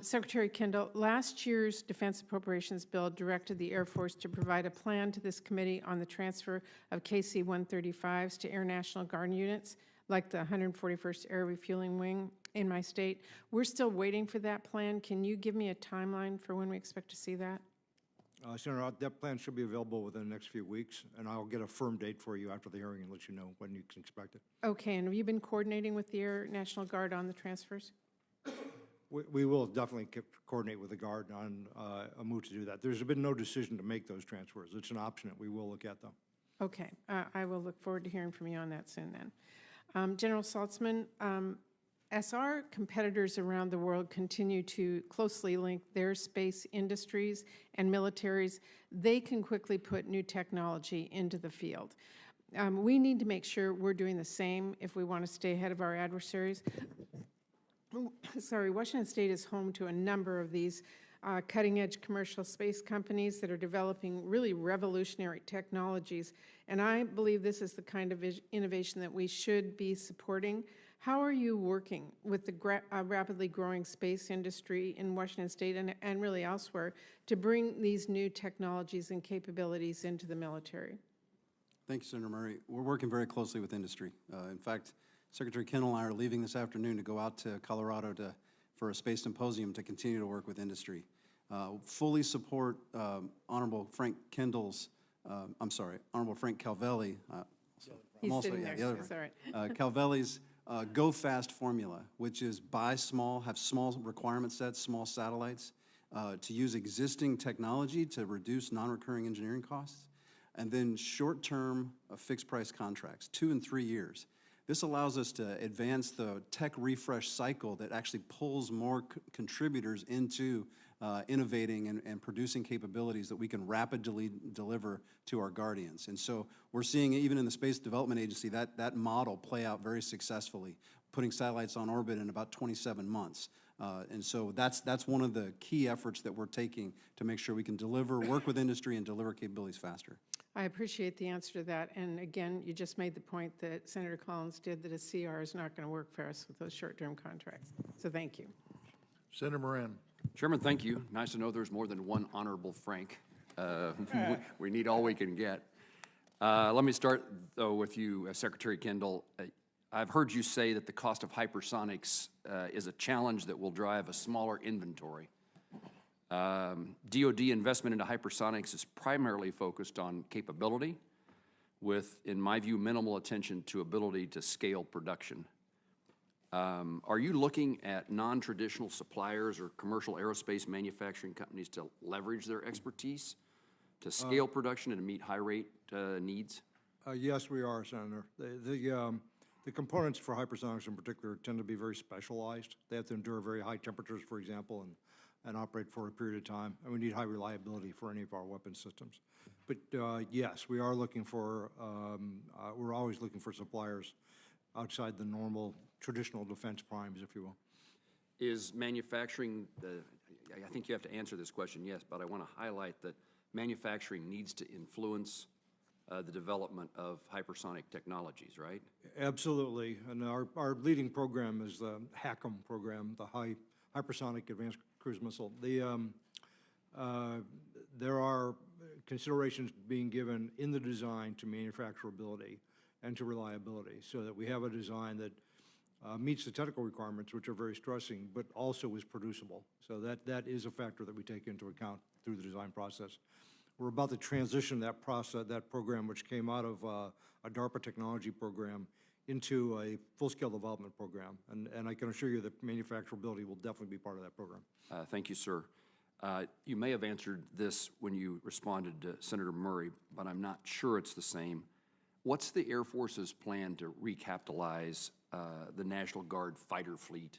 Secretary Kendall, last year's Defense Appropriations Bill directed the Air Force to provide a plan to this committee on the transfer of KC-135s to Air National Guard units, like the 141st Air Refueling Wing in my state. We're still waiting for that plan. Can you give me a timeline for when we expect to see that? Senator, that plan should be available within the next few weeks, and I'll get a firm date for you after the hearing and let you know when you can expect it. Okay, and have you been coordinating with the Air National Guard on the transfers? We will definitely coordinate with the Guard on a move to do that. There's been no decision to make those transfers. It's an option that we will look at, though. Okay, I will look forward to hearing from you on that soon then. General Salzman, as our competitors around the world continue to closely link their space industries and militaries, they can quickly put new technology into the field. We need to make sure we're doing the same if we want to stay ahead of our adversaries. Sorry, Washington State is home to a number of these cutting-edge commercial space companies that are developing really revolutionary technologies, and I believe this is the kind of innovation that we should be supporting. How are you working with the rapidly growing space industry in Washington State and really elsewhere to bring these new technologies and capabilities into the military? Thank you, Senator Murray. We're working very closely with industry. In fact, Secretary Kendall and I are leaving this afternoon to go out to Colorado for a space symposium to continue to work with industry. Fully support Honorable Frank Calvelli. He's sitting there, so it's all right. Calvelli's Go Fast formula, which is buy small, have small requirement sets, small satellites, to use existing technology to reduce non-recurring engineering costs, and then short-term fixed-price contracts, 2 and 3 years. This allows us to advance the tech refresh cycle that actually pulls more contributors into innovating and producing capabilities that we can rapidly deliver to our guardians. And so we're seeing, even in the Space Development Agency, that model play out very successfully, putting satellites on orbit in about 27 months. And so that's one of the key efforts that we're taking to make sure we can work with industry and deliver capabilities faster. I appreciate the answer to that. And again, you just made the point that Senator Collins did, that a CR is not going to work for us with those short-term contracts. So thank you. Senator Moran. Chairman, thank you. Nice to know there's more than one Honorable Frank. We need all we can get. Let me start, though, with you, Secretary Kendall. I've heard you say that the cost of hypersonics is a challenge that will drive a smaller inventory. DoD investment into hypersonics is primarily focused on capability, with, in my view, minimal attention to ability to scale production. Are you looking at non-traditional suppliers or commercial aerospace manufacturing companies to leverage their expertise to scale production and to meet high-rate needs? Yes, we are, Senator. The components for hypersonics in particular tend to be very specialized. They have to endure very high temperatures, for example, and operate for a period of time. And we need high reliability for any of our weapon systems. But yes, we are looking for, we're always looking for suppliers outside the normal traditional defense primes, if you will. Is manufacturing, I think you have to answer this question, yes, but I want to highlight that manufacturing needs to influence the development of hypersonic technologies, right? Absolutely. And our leading program is the HACM program, the Hypersonic Advanced Cruise Missile. There are considerations being given in the design to manufacturability and to reliability, so that we have a design that meets the technical requirements, which are very stressing, but also is producible. So that is a factor that we take into account through the design process. We're about to transition that program, which came out of a DARPA technology program, into a full-scale development program. And I can assure you that manufacturability will definitely be part of that program. Thank you, sir. You may have answered this when you responded to Senator Murray, but I'm not sure it's the same. What's the Air Force's plan to recapitalize the National Guard fighter fleet?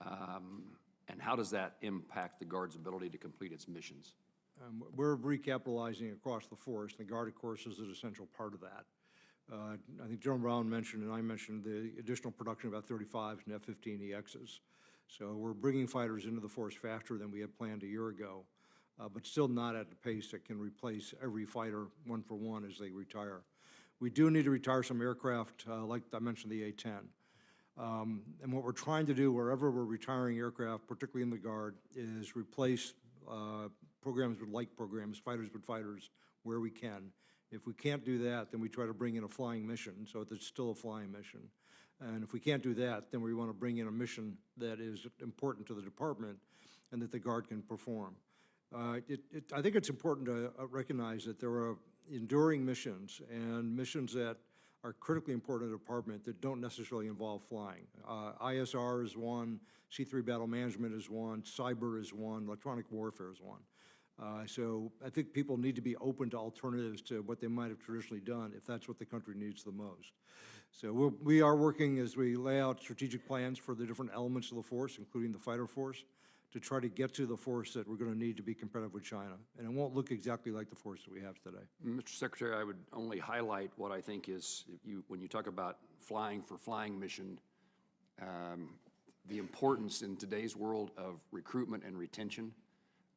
And how does that impact the Guard's ability to complete its missions? We're recapitalizing across the force. The Guard, of course, is an essential part of that. I think General Brown mentioned, and I mentioned, the additional production of F-35s and F-15EXs. So we're bringing fighters into the force faster than we had planned a year ago, but still not at the pace that can replace every fighter one for one as they retire. We do need to retire some aircraft, like I mentioned, the A-10. And what we're trying to do wherever we're retiring aircraft, particularly in the Guard, is replace programs with like programs, fighters with fighters, where we can. If we can't do that, then we try to bring in a flying mission, so it's still a flying mission. And if we can't do that, then we want to bring in a mission that is important to the department and that the Guard can perform. I think it's important to recognize that there are enduring missions and missions that are critically important to the department that don't necessarily involve flying. ISR is one, C3 battle management is one, cyber is one, electronic warfare is one. So I think people need to be open to alternatives to what they might have traditionally done if that's what the country needs the most. So we are working as we lay out strategic plans for the different elements of the force, including the fighter force, to try to get to the force that we're going to need to be competitive with China. And it won't look exactly like the force that we have today. Mr. Secretary, I would only highlight what I think is, when you talk about flying for flying mission, the importance in today's world of recruitment and retention.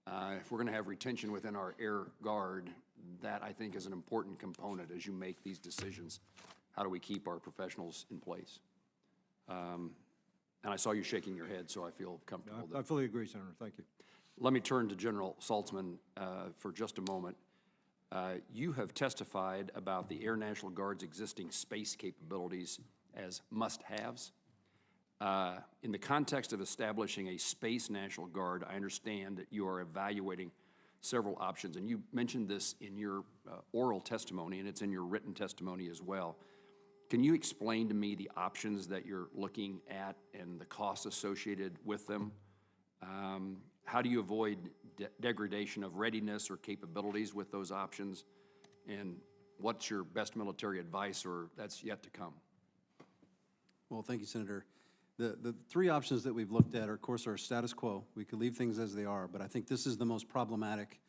If we're going to have retention within our Air Guard, that I think is an important component as you make these decisions. How do we keep our professionals in place? And I saw you shaking your head, so I feel comfortable. I fully agree, Senator. Thank you. Let me turn to General Salzman for just a moment. You have testified about the Air National Guard's existing space capabilities as must-haves. In the context of establishing a Space National Guard, I understand that you are evaluating several options, and you mentioned this in your oral testimony, and it's in your written testimony as well. Can you explain to me the options that you're looking at and the costs associated with them? How do you avoid degradation of readiness or capabilities with those options? And what's your best military advice, or that's yet to come? Well, thank you, Senator. The three options that we've looked at are, of course, our status quo. We could leave things as they are, but I think this is the most problematic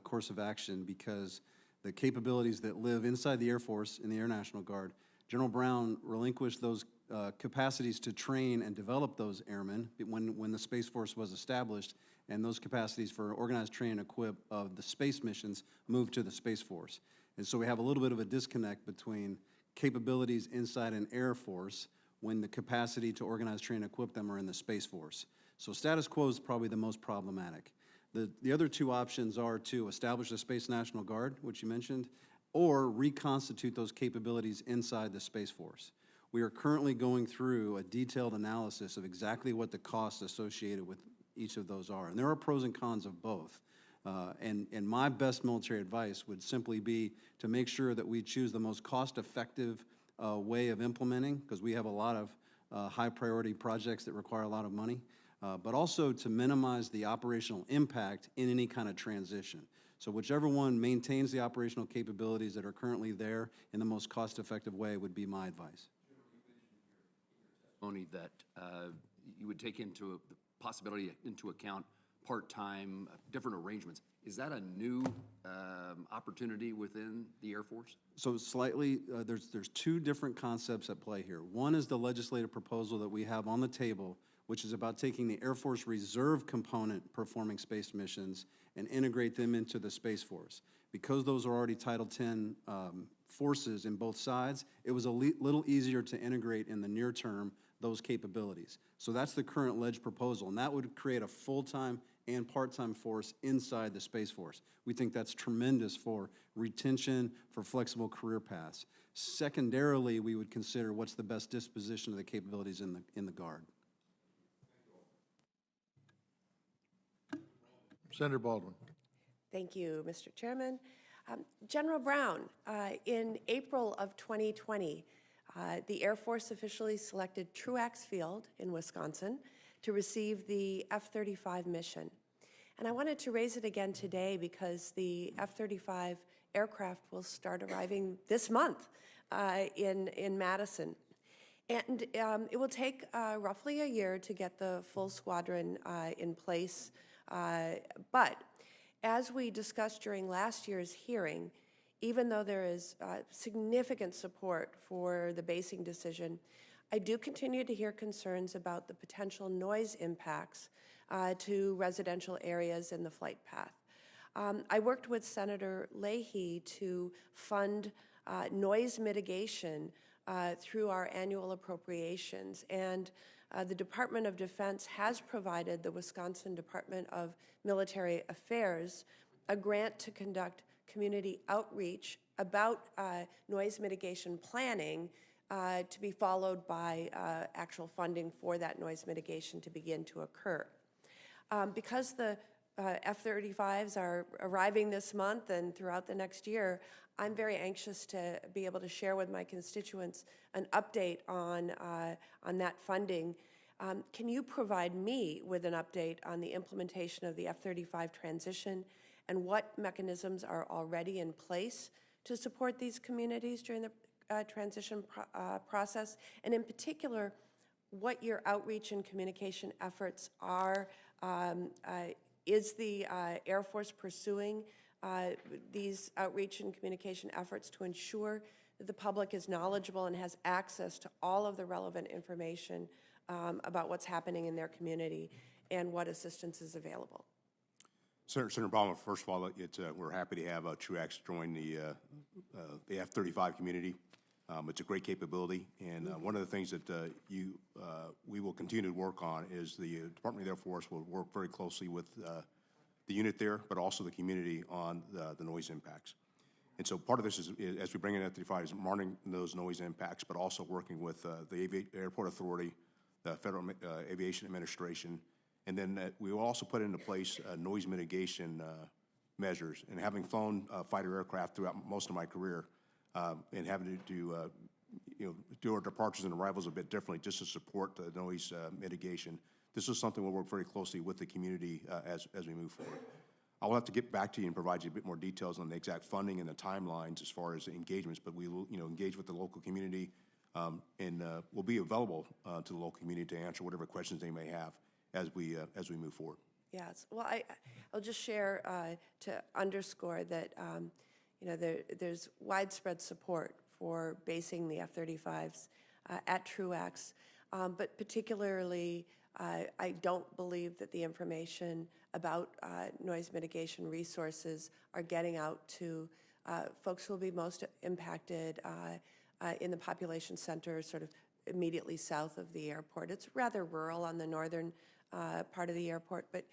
course of action because the capabilities that live inside the Air Force in the Air National Guard, General Brown relinquished those capacities to train and develop those airmen when the Space Force was established, and those capacities for organized, train, and equip of the space missions moved to the Space Force. And so we have a little bit of a disconnect between capabilities inside an Air Force when the capacity to organize, train, and equip them are in the Space Force. So status quo is probably the most problematic. The other two options are to establish a Space National Guard, which you mentioned, or reconstitute those capabilities inside the Space Force. We are currently going through a detailed analysis of exactly what the costs associated with each of those are. And there are pros and cons of both. And my best military advice would simply be to make sure that we choose the most cost-effective way of implementing, because we have a lot of high-priority projects that require a lot of money, but also to minimize the operational impact in any kind of transition. So whichever one maintains the operational capabilities that are currently there in the most cost-effective way would be my advice. Only that you would take into the possibility into account part-time, different arrangements. Is that a new opportunity within the Air Force? So slightly, there's two different concepts at play here. One is the legislative proposal that we have on the table, which is about taking the Air Force Reserve component performing space missions and integrate them into the Space Force. Because those are already Title X forces in both sides, it was a little easier to integrate in the near term those capabilities. So that's the current ledge proposal, and that would create a full-time and part-time force inside the Space Force. We think that's tremendous for retention, for flexible career paths. Secondarily, we would consider what's the best disposition of the capabilities in the Guard. Senator Baldwin. Thank you, Mr. Chairman. General Brown, in April of 2020, the Air Force officially selected Truax Field in Wisconsin to receive the F-35 mission. And I wanted to raise it again today because the F-35 aircraft will start arriving this month in Madison. And it will take roughly a year to get the full squadron in place. But as we discussed during last year's hearing, even though there is significant support for the basing decision, I do continue to hear concerns about the potential noise impacts to residential areas in the flight path. I worked with Senator Leahy to fund noise mitigation through our annual appropriations, and the Department of Defense has provided the Wisconsin Department of Military Affairs a grant to conduct community outreach about noise mitigation planning to be followed by actual funding for that noise mitigation to begin to occur. Because the F-35s are arriving this month and throughout the next year, I'm very anxious to be able to share with my constituents an update on that funding. Can you provide me with an update on the implementation of the F-35 transition and what mechanisms are already in place to support these communities during the transition process, and in particular, what your outreach and communication efforts are? Is the Air Force pursuing these outreach and communication efforts to ensure that the public is knowledgeable and has access to all of the relevant information about what's happening in their community and what assistance is available? Senator Baldwin, first of all, we're happy to have Truax join the F-35 community. It's a great capability, and one of the things that we will continue to work on is the Department of the Air Force will work very closely with the unit there, but also the community on the noise impacts. And so part of this is, as we bring in F-35, is monitoring those noise impacts, but also working with the Airport Authority, the Federal Aviation Administration, and then we will also put into place noise mitigation measures. And having flown fighter aircraft throughout most of my career, and having to do our departures and arrivals a bit differently just to support the noise mitigation, this is something we'll work very closely with the community as we move forward. I'll have to get back to you and provide you a bit more details on the exact funding and the timelines as far as the engagements, but we will engage with the local community and we'll be available to the local community to answer whatever questions they may have as we move forward. Yes. Well, I'll just share to underscore that there's widespread support for basing the F-35s at TRUACs, but particularly I don't believe that the information about noise mitigation resources are getting out to folks who will be most impacted in the population center, sort of immediately south of the airport. It's rather rural on the northern part of the airport, but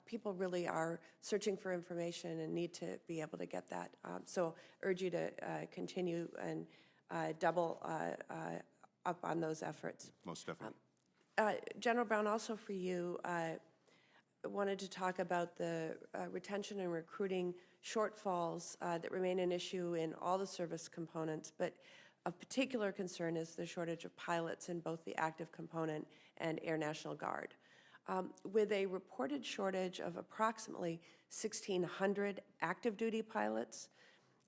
people really are searching for information and need to be able to get that. So urge you to continue and double up on those efforts. Most definitely. General Brown, also for you, wanted to talk about the retention and recruiting shortfalls that remain an issue in all the service components, but of particular concern is the shortage of pilots in both the active component and Air National Guard. With a reported shortage of approximately 1,600 active duty pilots,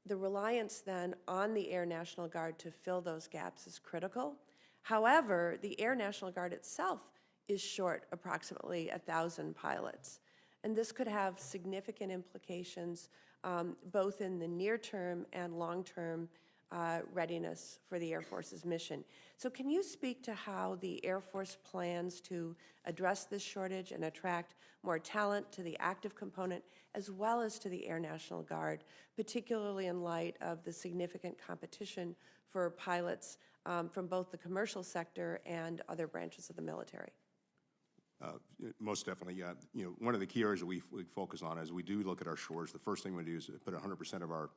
the reliance then on the Air National Guard to fill those gaps is critical. However, the Air National Guard itself is short approximately 1,000 pilots. And this could have significant implications both in the near term and long term readiness for the Air Force's mission. So can you speak to how the Air Force plans to address this shortage and attract more talent to the active component as well as to the Air National Guard, particularly in light of the significant competition for pilots from both the commercial sector and other branches of the military? Most definitely, yeah. One of the key areas that we focus on as we do look at our shores, the first thing we do is put 100% of our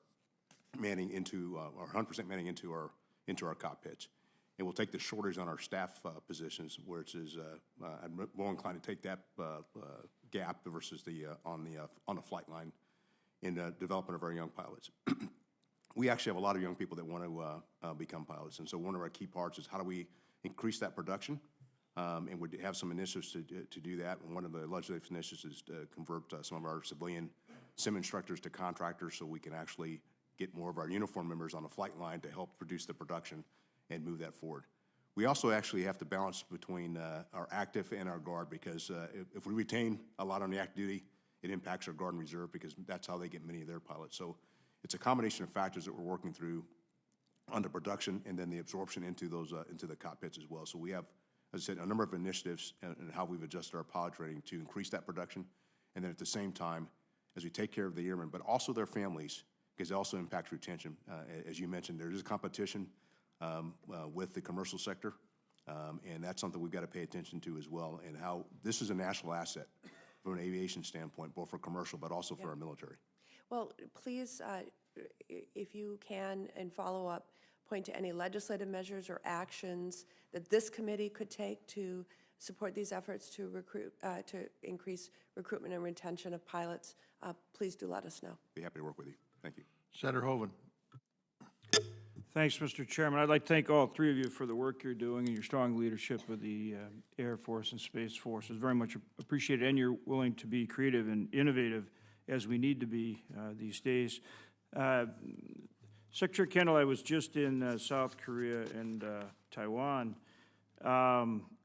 manning into, or 100% manning into our cockpits. And we'll take the shortage on our staff positions, which is, I'm more inclined to take that gap versus the on the flight line in development of our young pilots. We actually have a lot of young people that want to become pilots, and so one of our key parts is how do we increase that production, and we have some initiatives to do that. And one of the legislative initiatives is to convert some of our civilian sim instructors to contractors so we can actually get more of our uniform members on the flight line to help produce the production and move that forward. We also actually have to balance between our active and our guard, because if we retain a lot on the active duty, it impacts our guard and reserve, because that's how they get many of their pilots. So it's a combination of factors that we're working through on the production and then the absorption into those into the cockpits as well. So we have, as I said, a number of initiatives and how we've adjusted our pilot training to increase that production, and then at the same time, as we take care of the airmen, but also their families, because it also impacts retention. As you mentioned, there is competition with the commercial sector, and that's something we've got to pay attention to as well, and how this is a national asset from an aviation standpoint, both for commercial but also for our military. Well, please, if you can, in follow-up, point to any legislative measures or actions that this committee could take to support these efforts to recruit, to increase recruitment and retention of pilots. Please do let us know. Be happy to work with you. Thank you. Senator Hoeven. Thanks, Mr. Chairman. I'd like to thank all three of you for the work you're doing and your strong leadership of the Air Force and Space Force. It's very much appreciated, and you're willing to be creative and innovative as we need to be these days. Secretary Kendall, I was just in South Korea and Taiwan.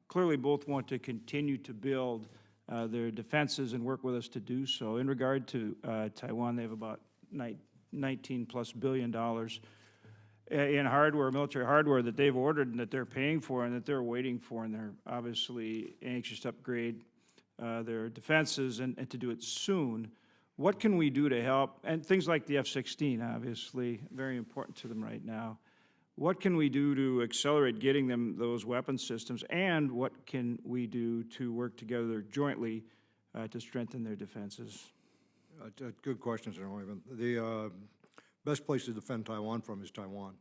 Clearly both want to continue to build their defenses and work with us to do so. In regard to Taiwan, they have about $19+ billion in hardware, military hardware that they've ordered and that they're paying for and that they're waiting for, and they're obviously anxious to upgrade their defenses and to do it soon. What can we do to help? And things like the F-16, obviously, very important to them right now. what can we do to accelerate getting them those weapon systems, and what can we do to work together jointly to strengthen their defenses? Good questions, General Evan. The best place to defend Taiwan from is Taiwan.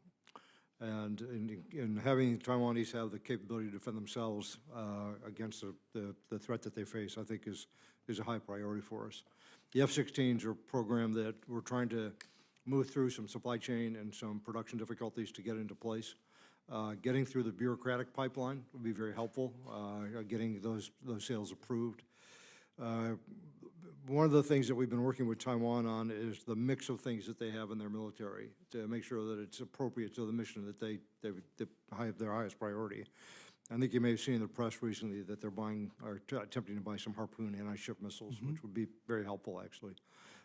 And in having Taiwanese have the capability to defend themselves against the threat that they face, I think is a high priority for us. The F-16s are a program that we're trying to move through some supply chain and some production difficulties to get into place. Getting through the bureaucratic pipeline would be very helpful, getting those sales approved. One of the things that we've been working with Taiwan on is the mix of things that they have in their military to make sure that it's appropriate to the mission that they have their highest priority. I think you may have seen in the press recently that they're buying or attempting to buy some Harpoon anti-ship missiles, which would be very helpful, actually.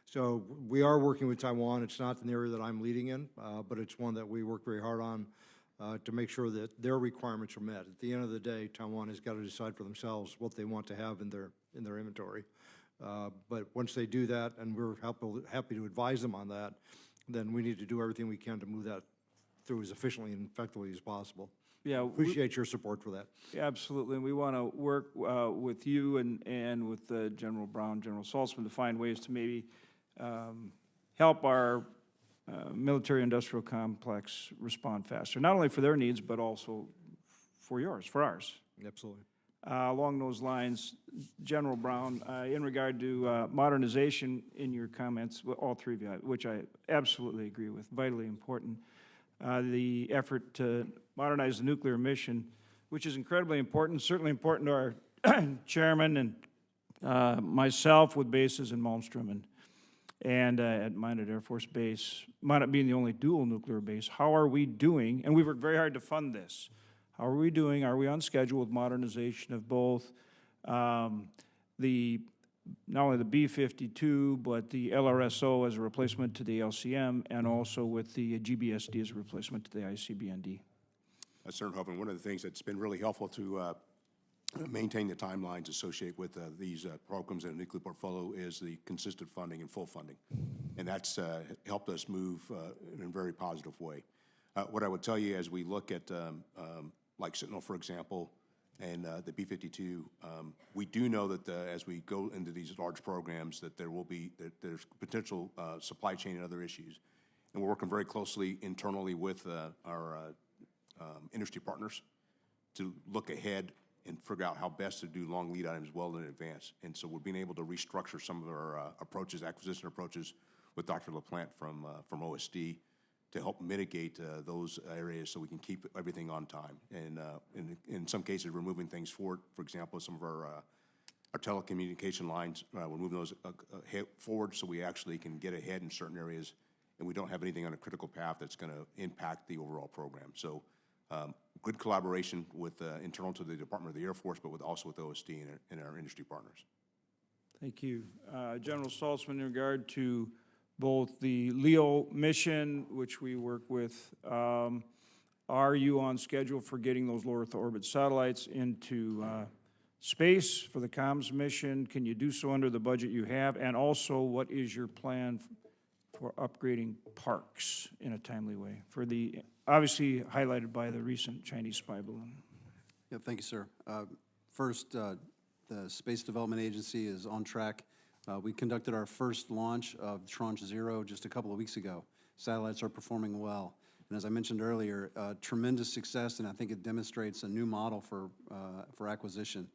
So we are working with Taiwan. It's not an area that I'm leading in, but it's one that we work very hard on to make sure that their requirements are met. At the end of the day, Taiwan has got to decide for themselves what they want to have in their inventory. But once they do that, and we're happy to advise them on that, then we need to do everything we can to move that through as efficiently and effectively as possible. Yeah, Appreciate your support for that. absolutely. And we want to work with you and with General Brown, General Salzman, to find ways to maybe help our military industrial complex respond faster, not only for their needs, but also for yours, for ours. Absolutely. Along those lines, General Brown, in regard to modernization, in your comments, all three of you, which I absolutely agree with, vitally important, the effort to modernize the nuclear mission, which is incredibly important, certainly important to our chairman and myself with bases in Malmstrom and at Minot Air Force Base, Minot being the only dual nuclear base. How are we doing? And we've worked very hard to fund this. How are we doing? Are we on schedule with modernization of both not only the B-52, but the LRSO as a replacement to the LCM, and also with the GBSD as a replacement to the ICBND? Senator Hovind, one of the things that's been really helpful to maintain the timelines associated with these programs in the nuclear portfolio is the consistent funding and full funding. And that's helped us move in a very positive way. What I would tell you as we look at like Sentinel, for example, and the B-52, we do know that as we go into these large programs that there's potential supply chain and other issues. And we're working very closely internally with our industry partners to look ahead and figure out how best to do long lead items well in advance. And so we're being able to restructure some of our approaches, acquisition approaches, with Dr. LaPlante from OSD to help mitigate those areas so we can keep everything on time. And in some cases, we're moving things forward. For example, some of our telecommunication lines, we're moving those forward so we actually can get ahead in certain areas, and we don't have anything on a critical path that's going to impact the overall program. So good collaboration with internal to the Department of the Air Force, but also with OSD and our industry partners. Thank you. General Salzman, in regard to both the LEO mission, which we work with, are you on schedule for getting those low Earth orbit satellites into space for the comms mission? Can you do so under the budget you have? And also, what is your plan for upgrading parks in a timely way for the, obviously highlighted by the recent Chinese spy balloon? Yeah, thank you, sir. First, the Space Development Agency is on track. We conducted our first launch of Tranche 0 just a couple of weeks ago. Satellites are performing well. And as I mentioned earlier, tremendous success, and I think it demonstrates a new model for acquisition.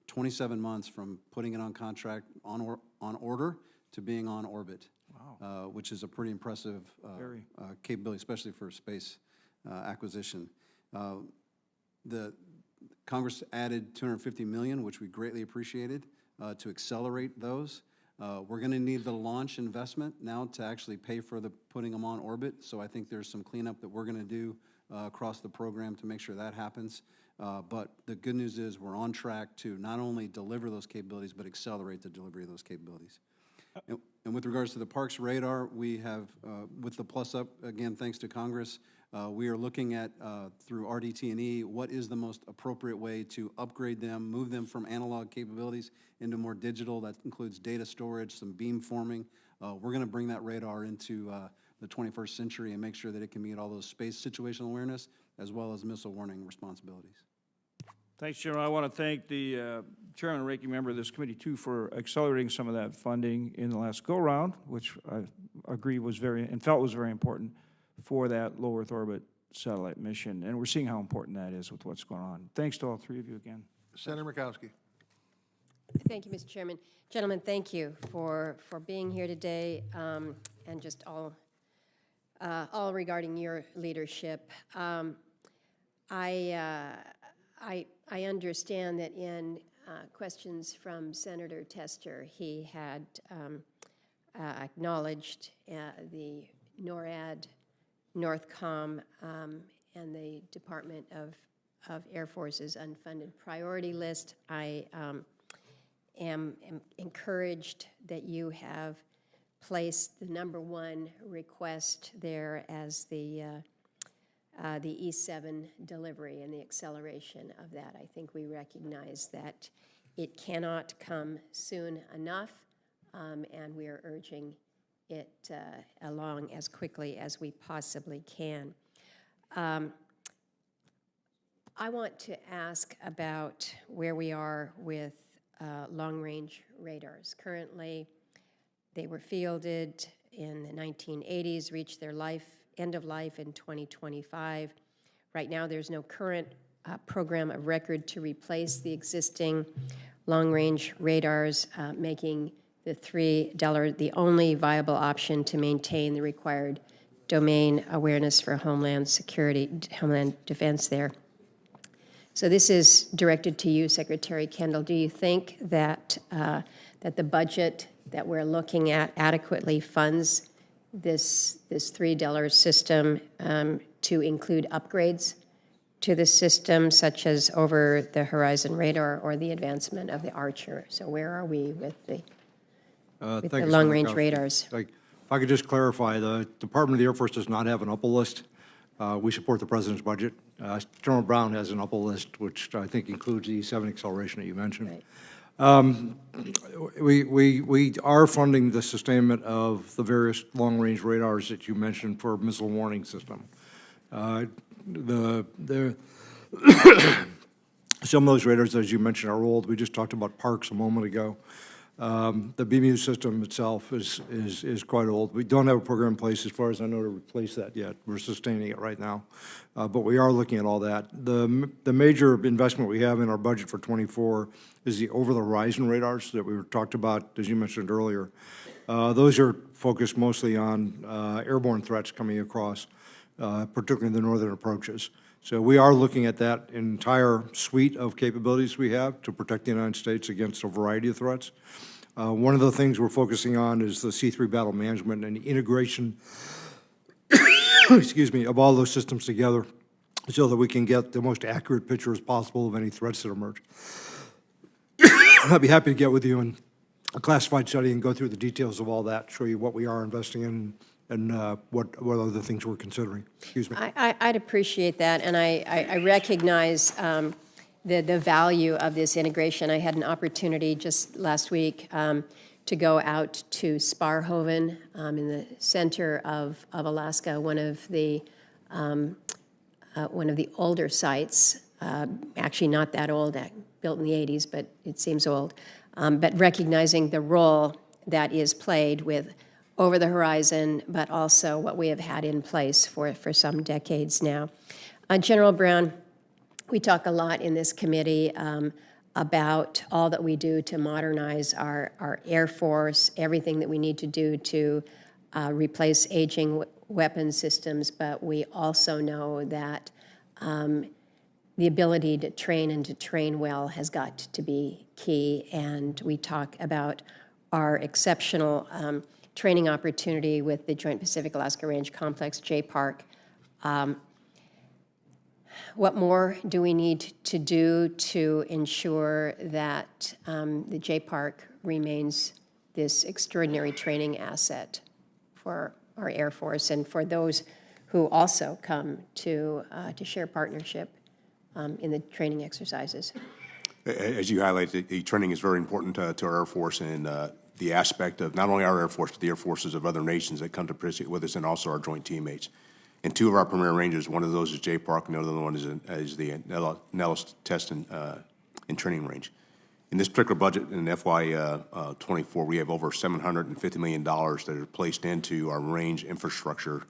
27 months from putting it on contract, on order, to being on orbit. Wow. Which is a pretty impressive capability, especially for space acquisition. The Congress added $250 million, which we greatly appreciated, to accelerate those. We're going to need the launch investment now to actually pay for putting them on orbit. So I think there's some cleanup that we're going to do across the program to make sure that happens. But the good news is we're on track to not only deliver those capabilities, but accelerate the delivery of those capabilities. And with regards to the Parks radar, we have, with the plus up, again, thanks to Congress, we are looking at, through RDT&E, what is the most appropriate way to upgrade them, move them from analog capabilities into more digital. That includes data storage, some beam forming. We're going to bring that radar into the 21st century and make sure that it can meet all those space situational awareness as well as missile warning responsibilities. Thanks, Chairman. I want to thank the chairman and ranking member of this committee, too, for accelerating some of that funding in the last go-round, which I agree was felt was very important for that low Earth orbit satellite mission. And we're seeing how important that is with what's going on. Thanks to all three of you again. Senator Murkowski. Thank you, Mr. Chairman. Gentlemen, thank you for being here today and just all regarding your leadership. I understand that in questions from Senator Tester, he had acknowledged the NORAD, NORTHCOM, and the Department of Air Force's unfunded priority list. I am encouraged that you have placed the #1 request there as the E7 delivery and the acceleration of that. I think we recognize that it cannot come soon enough, and we are urging it along as quickly as we possibly can. I want to ask about where we are with long-range radars. Currently, they were fielded in the 1980s, reached their end of life in 2025. Right now, there's no current program of record to replace the existing long-range radars, making the $3 the only viable option to maintain the required domain awareness for Homeland Security, Homeland Defense there. So this is directed to you, Secretary Kendall. Do you think that that the budget that we're looking at adequately funds this $3 system to include upgrades to the system, such as over-the-horizon radar or the advancement of the Archer? So where are we with the long-range radars? If I could just clarify, the Department of the Air Force does not have an UPA list. We support the President's budget. General Brown has an UPA list, which I think includes the E7 acceleration that you mentioned. Right. We are funding the sustainment of the various long-range radars that you mentioned for missile warning system. Some of those radars, as you mentioned, are old. We just talked about Parks a moment ago. The BMU system itself is quite old. We don't have a program in place, as far as I know, to replace that yet. We're sustaining it right now, but we are looking at all that. The major investment we have in our budget for '24 is the over-the-horizon radars that we were talked about, as you mentioned earlier. Those are focused mostly on airborne threats coming across, particularly the northern approaches. So we are looking at that entire suite of capabilities we have to protect the United States against a variety of threats. One of the things we're focusing on is the C3 battle management and integration, excuse me, of all those systems together so that we can get the most accurate picture as possible of any threats that emerge. I'd be happy to get with you in a classified study and go through the details of all that, show you what we are investing in and what other things we're considering. Excuse me. I'd appreciate that, and I recognize the value of this integration. I had an opportunity just last week to go out to Sparhoven in the center of Alaska, one of the older sites, actually not that old, built in the 80s, but it seems old, but recognizing the role that is played with over the horizon, but also what we have had in place for some decades now. General Brown, we talk a lot in this committee about all that we do to modernize our Air Force, everything that we need to do to replace aging weapon systems, but we also know that the ability to train and to train well has got to be key, and we talk about our exceptional training opportunity with the Joint Pacific-Alaska Range Complex, JPARC. What more do we need to do to ensure that the JPARC remains this extraordinary training asset for our Air Force and for those who also come to share partnership in the training exercises? As you highlighted, the training is very important to our Air Force, and the aspect of not only our Air Force, but the Air Forces of other nations that come to participate with us, and also our joint teammates. And two of our premier ranges, one of those is Jay Park, and the other one is the Nellis Test and Training Range. In this particular budget in FY '24, we have over $750 million that are placed into our range infrastructure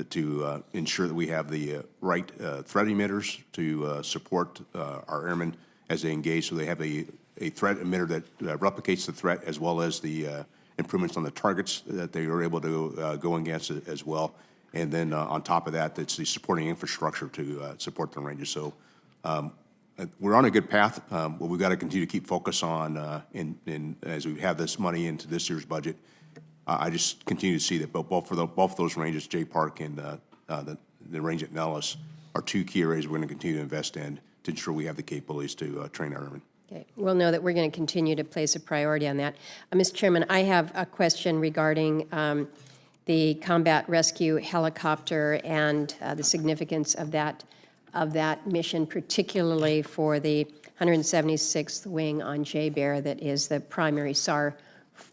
to ensure that we have the right threat emitters to support our airmen as they engage, so they have a threat emitter that replicates the threat, as well as the improvements on the targets that they are able to go against as well. And then on top of that, it's the supporting infrastructure to support the ranges. So we're on a good path, but we've got to continue to keep focus on, as we have this money into this year's budget, I just continue to see that both of those ranges, Jay Park and the range at Nellis, are two key areas we're going to continue to invest in to ensure we have the capabilities to train our airmen. Okay, we'll know that we're going to continue to place a priority on that. Mr. Chairman, I have a question regarding the combat rescue helicopter and the significance of that mission, particularly for the 176th Wing on J-Bear, that is the primary SAR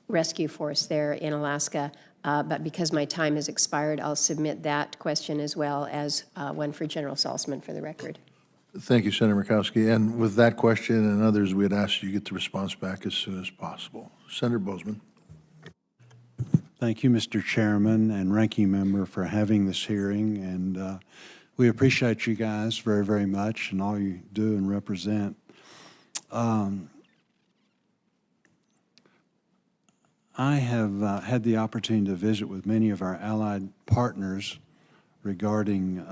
rescue force there in Alaska. But because my time has expired, I'll submit that question as well as one for General Salzman for the record. Thank you, Senator Murkowski. And with that question and others, we'd ask you to get the response back as soon as possible. Senator Bozeman. Thank you, Mr. Chairman and Ranking Member, for having this hearing. And we appreciate you guys very, very much and all you do and represent. I have had the opportunity to visit with many of our allied partners regarding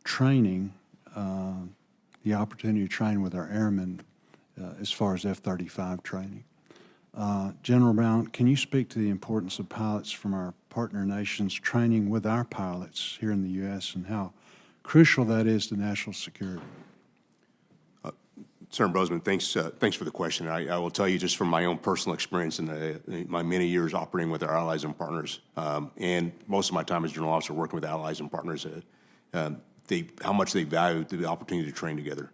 training, the opportunity to train with our airmen as far as F-35 training. General Brown, can you speak to the importance of pilots from our partner nations training with our pilots here in the U.S. and how crucial that is to national security? Senator Bozeman, thanks for the question. I will tell you just from my own personal experience in my many years operating with our allies and partners, and most of my time as general officer working with allies and partners, how much they value the opportunity to train together,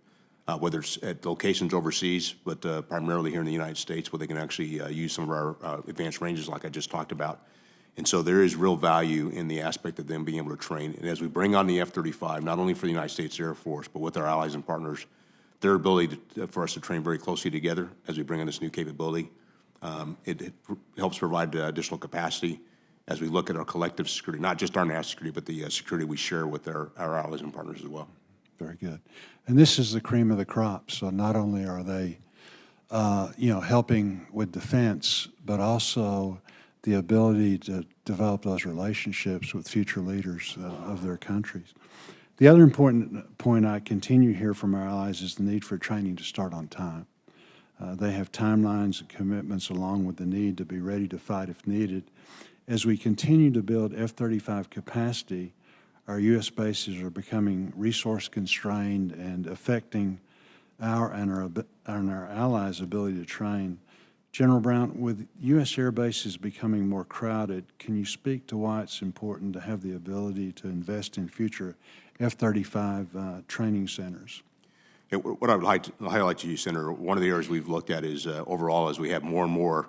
whether it's at locations overseas, but primarily here in the United States, where they can actually use some of our advanced ranges like I just talked about. And so there is real value in the aspect of them being able to train. And as we bring on the F-35, not only for the United States Air Force, but with our allies and partners, their ability for us to train very closely together as we bring in this new capability, it helps provide additional capacity as we look at our collective security, not just our national security, but the security we share with our allies and partners as well. Very good. And this is the cream of the crop. So not only are they, helping with defense, but also the ability to develop those relationships with future leaders of their countries. The other important point I continue to hear from our allies is the need for training to start on time. They have timelines and commitments along with the need to be ready to fight if needed. As we continue to build F-35 capacity, our U.S. bases are becoming resource constrained and affecting our allies' ability to train. General Brown, with U.S. air bases becoming more crowded, can you speak to why it's important to have the ability to invest in future F-35 training centers? Yeah, what I would like to highlight to you, Senator, one of the areas we've looked at is overall, as we have more and more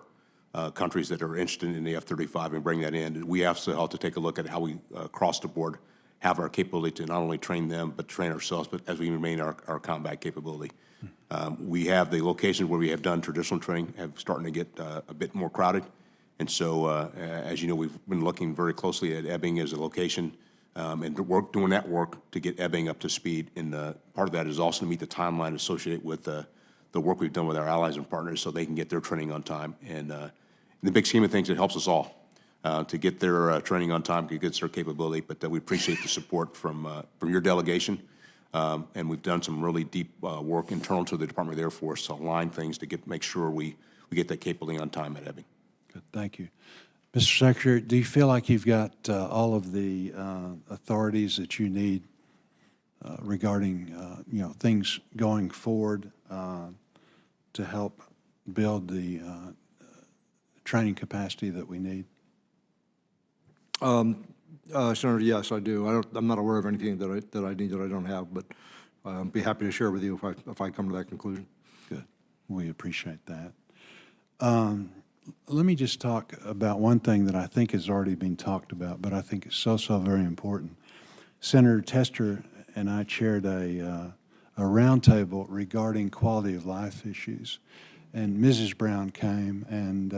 countries that are interested in the F-35 and bring that in, we also have to take a look at how we, across the board, have our capability to not only train them, but train ourselves, but as we remain our combat capability. We have the locations where we have done traditional training have starting to get a bit more crowded. And so, as you know, we've been looking very closely at Ebbing as a location and doing that work to get Ebbing up to speed. And part of that is also to meet the timeline associated with the work we've done with our allies and partners so they can get their training on time. And in the big scheme of things, it helps us all to get their training on time, to get their capability. But we appreciate the support from your delegation. And we've done some really deep work internal to the Department of the Air Force to align things to make sure we get that capability on time at Ebbing. Good, thank you. Mr. Secretary, do you feel like you've got all of the authorities that you need regarding, things going forward to help build the training capacity that we need? Senator, yes, I do. I'm not aware of anything that I need that I don't have, but I'd be happy to share with you if I come to that conclusion. Good. We appreciate that. Let me just talk about one thing that I think has already been talked about, but I think it's so very important. Senator Tester and I chaired a roundtable regarding quality of life issues, and Mrs. Brown came, and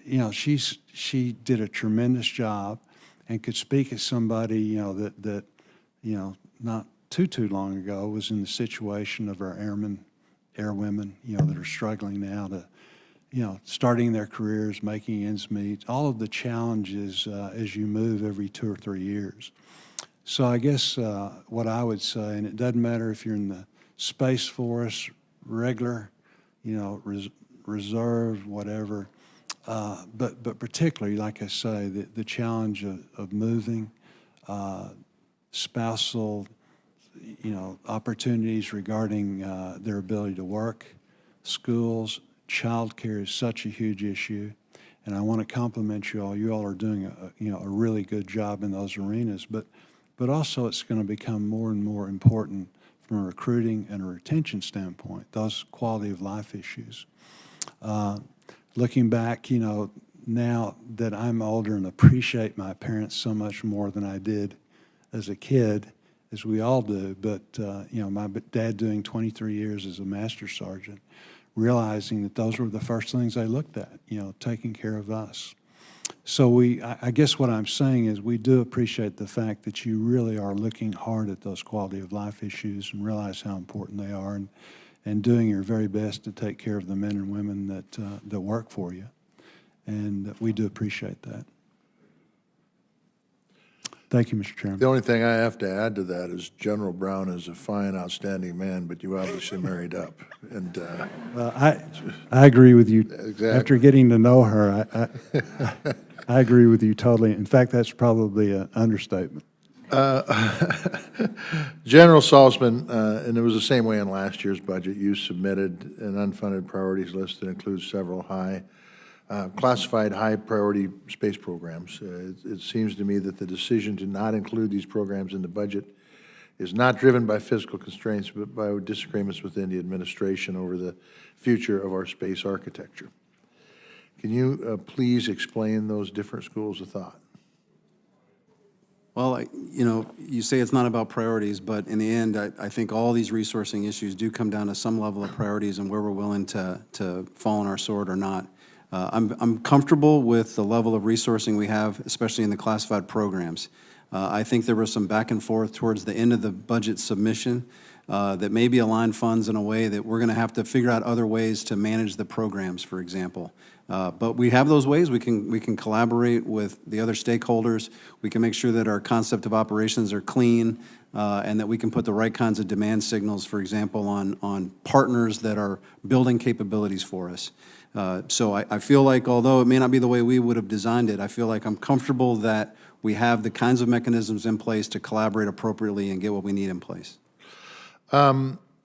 you know, she did a tremendous job, and could speak as somebody, you know, that you know, not too long ago was in the situation of our airwomen, you know, that are struggling now to, you know, starting their careers, making ends meet, all of the challenges as you move every 2 or 3 years. So I guess what I would say, and it doesn't matter if you're in the Space Force, regular, you know, reserve, whatever, but particularly, like I say, the challenge of moving, spousal, you know, opportunities regarding their ability to work, schools, childcare is such a huge issue, and I want to compliment you all. You all are doing a really good job in those arenas, but also it's going to become more and more important from a recruiting and a retention standpoint, those quality of life issues. Looking back, you know, now that I'm older and appreciate my parents so much more than I did as a kid, as we all do, but, you know, my dad doing 23 years as a master sergeant, realizing that those were the first things they looked at, you know, taking care of us. So I guess what I'm saying is we do appreciate the fact that you really are looking hard at those quality of life issues and realize how important they are, and doing your very best to take care of the men and women that work for you. And we do appreciate that. Thank you, Mr. Chairman. The only thing I have to add to that is General Brown is a fine, outstanding man, but you obviously married up. And I agree with you. Exactly. After getting to know her, I agree with you totally. In fact, that's probably an understatement. General Salzman, and it was the same way in last year's budget, you submitted an unfunded priorities list that includes several classified high-priority space programs. It seems to me that the decision to not include these programs in the budget is not driven by fiscal constraints, but by disagreements within the administration over the future of our space architecture. Can you please explain those different schools of thought? Well, you know, you say it's not about priorities, but in the end, I think all these resourcing issues do come down to some level of priorities and where we're willing to fall on our sword or not. I'm comfortable with the level of resourcing we have, especially in the classified programs. I think there was some back and forth towards the end of the budget submission that maybe aligned funds in a way that we're going to have to figure out other ways to manage the programs, for example. But we have those ways. We can collaborate with the other stakeholders. We can make sure that our concept of operations are clean, and that we can put the right kinds of demand signals, for example, on partners that are building capabilities for us. So I feel like, although it may not be the way we would have designed it, I feel like I'm comfortable that we have the kinds of mechanisms in place to collaborate appropriately and get what we need in place.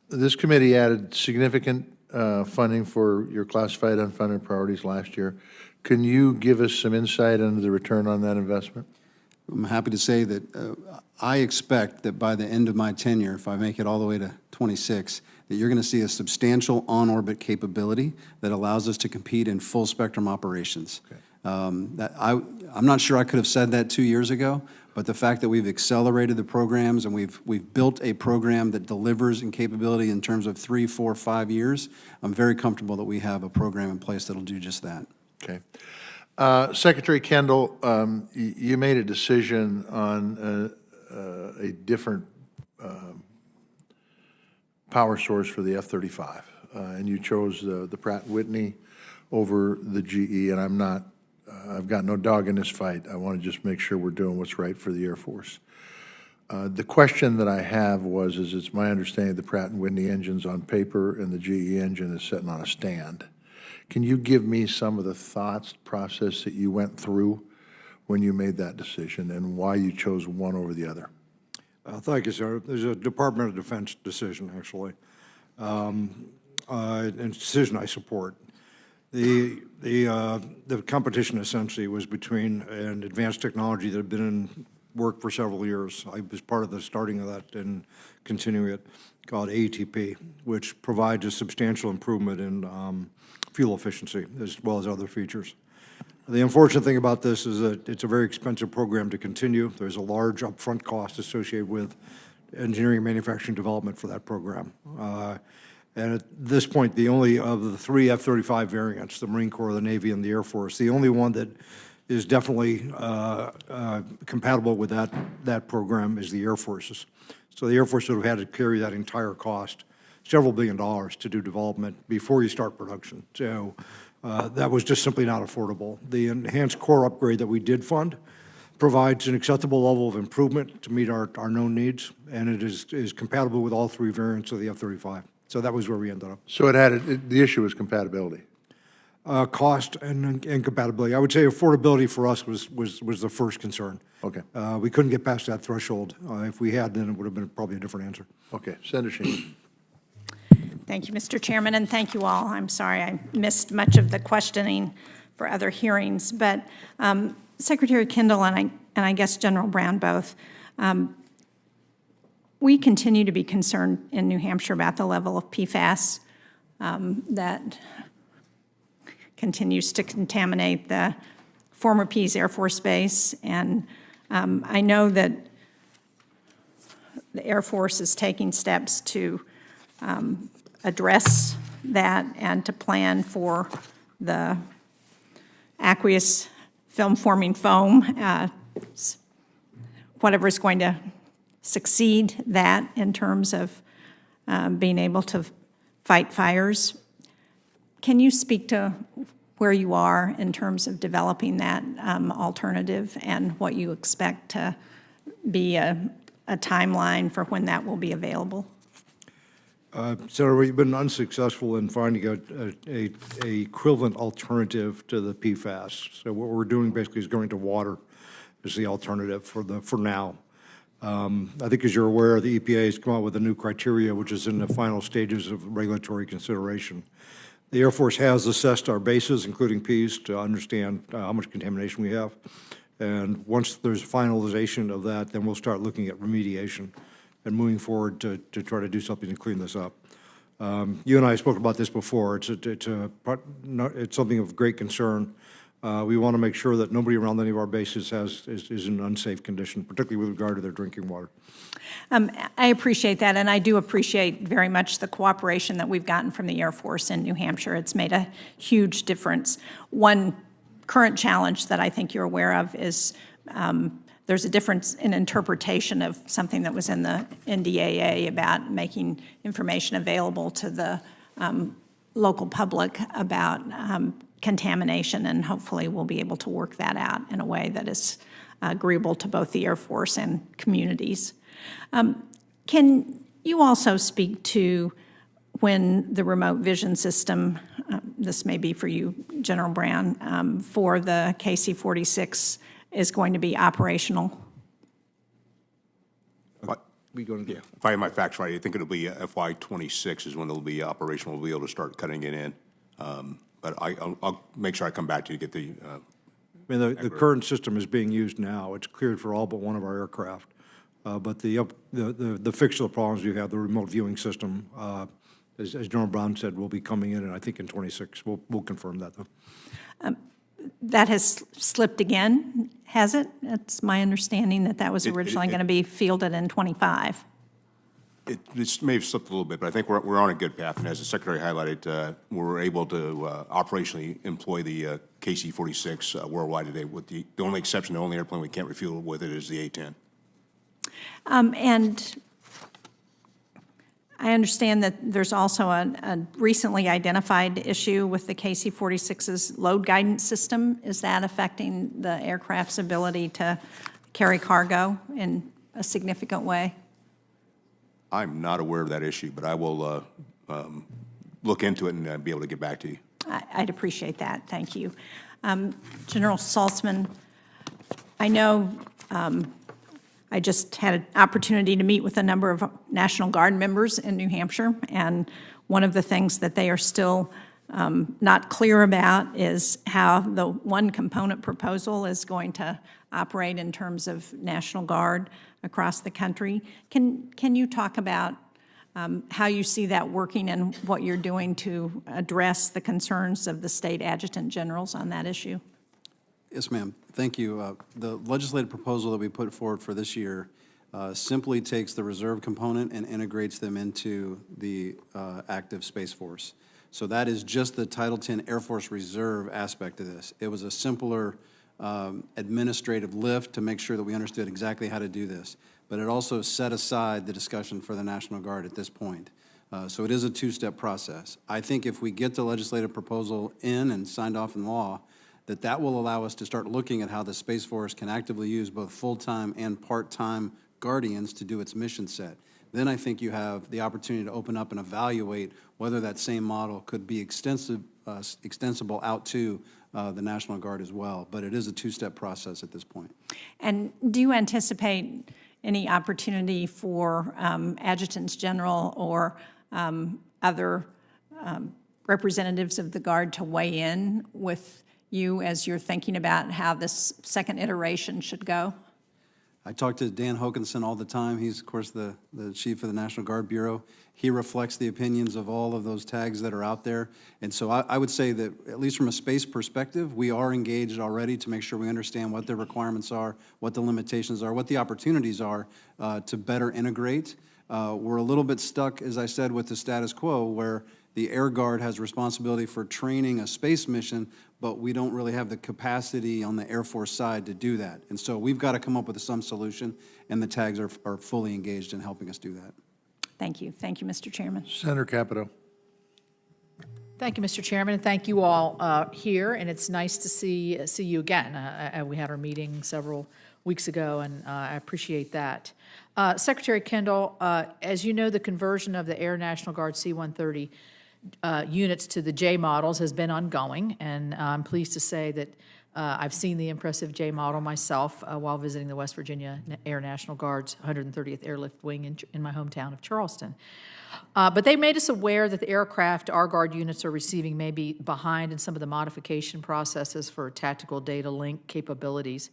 This committee added significant funding for your classified unfunded priorities last year. Can you give us some insight into the return on that investment? I'm happy to say that I expect that by the end of my tenure, if I make it all the way to 26, that you're going to see a substantial on-orbit capability that allows us to compete in full spectrum operations. Okay. I'm not sure I could have said that 2 years ago, but the fact that we've accelerated the programs and we've built a program that delivers in capability in terms of 3, 4, 5 years, I'm very comfortable that we have a program in place that'll do just that. Okay. Secretary Kendall, you made a decision on a different power source for the F-35, and you chose the Pratt & Whitney over the GE, and I've got no dog in this fight. I want to just make sure we're doing what's right for the Air Force. The question that I have is it's my understanding the Pratt & Whitney engine's on paper and the GE engine is sitting on a stand. Can you give me some of the thoughts, process that you went through when you made that decision and why you chose one over the other? Thank you, sir. There's a Department of Defense decision, actually, and a decision I support. The competition essentially was between an advanced technology that had been in worked for several years. I was part of the starting of that and continuing it, called AETP, which provides a substantial improvement in fuel efficiency as well as other features. The unfortunate thing about this is that it's a very expensive program to continue. There's a large upfront cost associated with engineering, manufacturing, development for that program. And at this point, the only of the 3 F-35 variants, the Marine Corps, the Navy, and the Air Force, the only one that is definitely compatible with that program is the Air Force's. So the Air Force would have had to carry that entire cost, several $1 billion, to do development before you start production. So that was just simply not affordable. The enhanced core upgrade that we did fund provides an acceptable level of improvement to meet our known needs, and it is compatible with all 3 variants of the F-35. So that was where we ended up. So the issue was compatibility. Cost and compatibility. I would say affordability for us was the first concern. Okay. We couldn't get past that threshold. If we had, then it would have been probably a different answer. Okay, Senator Sheen. Thank you, Mr. Chairman, and thank you all. I'm sorry I missed much of the questioning for other hearings, but Secretary Kendall and I guess General Brown both, we continue to be concerned in New Hampshire about the level of PFAS that continues to contaminate the former Pease Air Force Base. And I know that the Air Force is taking steps to address that and to plan for the aqueous film-forming foam, whatever is going to succeed that in terms of being able to fight fires. Can you speak to where you are in terms of developing that alternative and what you expect to be a timeline for when that will be available? Senator, we've been unsuccessful in finding a equivalent alternative to the PFAS. So what we're doing basically is going to water as the alternative for now. I think, as you're aware, the EPA has come out with a new criteria, which is in the final stages of regulatory consideration. The Air Force has assessed our bases, including Pease, to understand how much contamination we have. And once there's finalization of that, then we'll start looking at remediation and moving forward to try to do something to clean this up. You and I spoke about this before. It's something of great concern. We want to make sure that nobody around any of our bases is in an unsafe condition, particularly with regard to their drinking water. I appreciate that, and I do appreciate very much the cooperation that we've gotten from the Air Force in New Hampshire. It's made a huge difference. One current challenge that I think you're aware of is there's a difference in interpretation of something that was in the NDAA about making information available to the local public about contamination, and hopefully we'll be able to work that out in a way that is agreeable to both the Air Force and communities. Can you also speak to when the remote vision system, this may be for you, General Brown, for the KC-46 is going to be operational? If I have my facts right, I think it'll be FY26 is when it'll be operational. We'll be able to start cutting it in. But I'll make sure I come back to you to get the... I mean, the current system is being used now. It's cleared for all but one of our aircraft. But the fix to the problems you have, the remote viewing system, as General Brown said, will be coming in, and I think in 26. We'll confirm that, though. That has slipped again, has it? It's my understanding that that was originally going to be fielded in 25. It may have slipped a little bit, but I think we're on a good path. And as the Secretary highlighted, we're able to operationally employ the KC-46 worldwide today. With the only exception, the only airplane we can't refuel with it is the A-10. And I understand that there's also a recently identified issue with the KC-46's load guidance system. Is that affecting the aircraft's ability to carry cargo in a significant way? I'm not aware of that issue, but I will look into it and be able to get back to you. I'd appreciate that. Thank you. General Salzman, I know I just had an opportunity to meet with a number of National Guard members in New Hampshire, and one of the things that they are still not clear about is how the one component proposal is going to operate in terms of National Guard across the country. Can you talk about how you see that working and what you're doing to address the concerns of the state adjutant generals on that issue? Yes, ma'am. Thank you. The legislative proposal that we put forward for this year simply takes the reserve component and integrates them into the active Space Force. So that is just the Title X Air Force Reserve aspect of this. It was a simpler administrative lift to make sure that we understood exactly how to do this. But it also set aside the discussion for the National Guard at this point. So it is a two-step process. I think if we get the legislative proposal in and signed off in law, that will allow us to start looking at how the Space Force can actively use both full-time and part-time guardians to do its mission set. Then I think you have the opportunity to open up and evaluate whether that same model could be extensible out to the National Guard as well. But it is a two-step process at this point. And do you anticipate any opportunity for adjutants general or other representatives of the Guard to weigh in with you as you're thinking about how this second iteration should go? I talk to Dan Hokanson all the time. He's, of course, the chief of the National Guard Bureau. He reflects the opinions of all of those tags that are out there. And so I would say that, at least from a space perspective, we are engaged already to make sure we understand what the requirements are, what the limitations are, what the opportunities are to better integrate. We're a little bit stuck, as I said, with the status quo, where the Air Guard has responsibility for training a space mission, but we don't really have the capacity on the Air Force side to do that. And so we've got to come up with some solution, and the tags are fully engaged in helping us do that. Thank you. Thank you, Mr. Chairman. Senator Capito. Thank you, Mr. Chairman, and thank you all here, and it's nice to see you again. We had our meeting several weeks ago, and I appreciate that. Secretary Kendall, as you know, the conversion of the Air National Guard C-130 units to the J models has been ongoing, and I'm pleased to say that I've seen the impressive J model myself while visiting the West Virginia Air National Guard's 130th Airlift Wing in my hometown of Charleston. But they made us aware that the aircraft our Guard units are receiving may be behind in some of the modification processes for tactical data link capabilities,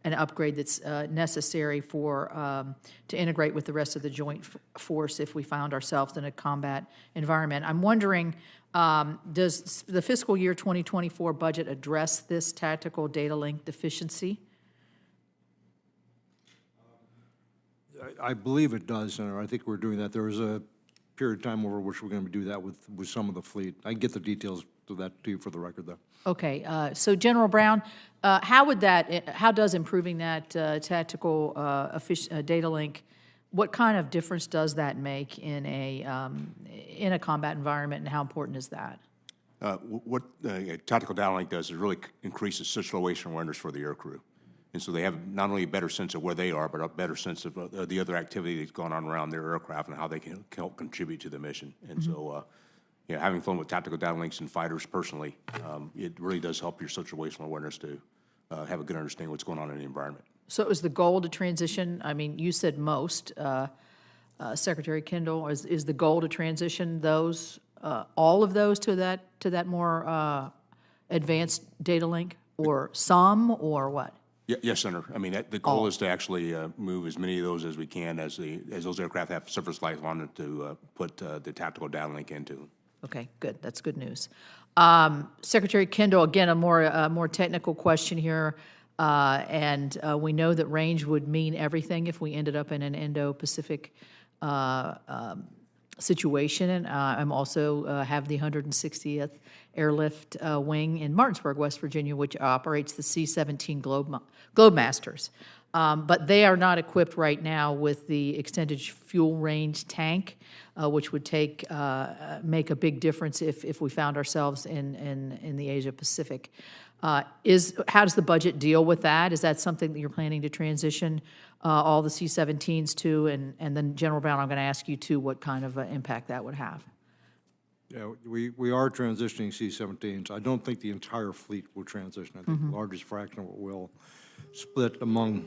an upgrade that's necessary to integrate with the rest of the joint force if we found ourselves in a combat environment. I'm wondering, does the fiscal year 2024 budget address this tactical data link deficiency? I believe it does, Senator. I think we're doing that. There was a period of time over which we're going to do that with some of the fleet. I can get the details of that to you for the record, though. Okay, so General Brown, how does improving that tactical data link, what kind of difference does that make in a combat environment, and how important is that? What tactical data link does is really increases situational awareness for the aircrew. And so they have not only a better sense of where they are, but a better sense of the other activity that's going on around their aircraft and how they can help contribute to the mission. And so, having flown with tactical data links and fighters personally, it really does help your situational awareness to have a good understanding of what's going on in the environment. So is the goal to transition, I mean, you said most, Secretary Kendall, is the goal to transition those, all of those to that more advanced data link, or some, or what? Yes, Senator. I mean, the goal is to actually move as many of those as we can as those aircraft have surface life on it to put the tactical data link into. Okay, good. That's good news. Secretary Kendall, again, a more technical question here, and we know that range would mean everything if we ended up in an Indo-Pacific situation. And I'm also have the 160th Airlift Wing in Martinsburg, West Virginia, which operates the C-17 Globemasters. But they are not equipped right now with the extended fuel range tank, which would make a big difference if we found ourselves in the Asia Pacific. How does the budget deal with that? Is that something that you're planning to transition all the C-17s to? And then, General Brown, I'm going to ask you too what kind of impact that would have. Yeah, we are transitioning C-17s. I don't think the entire fleet will transition. I think the largest fraction of it will split among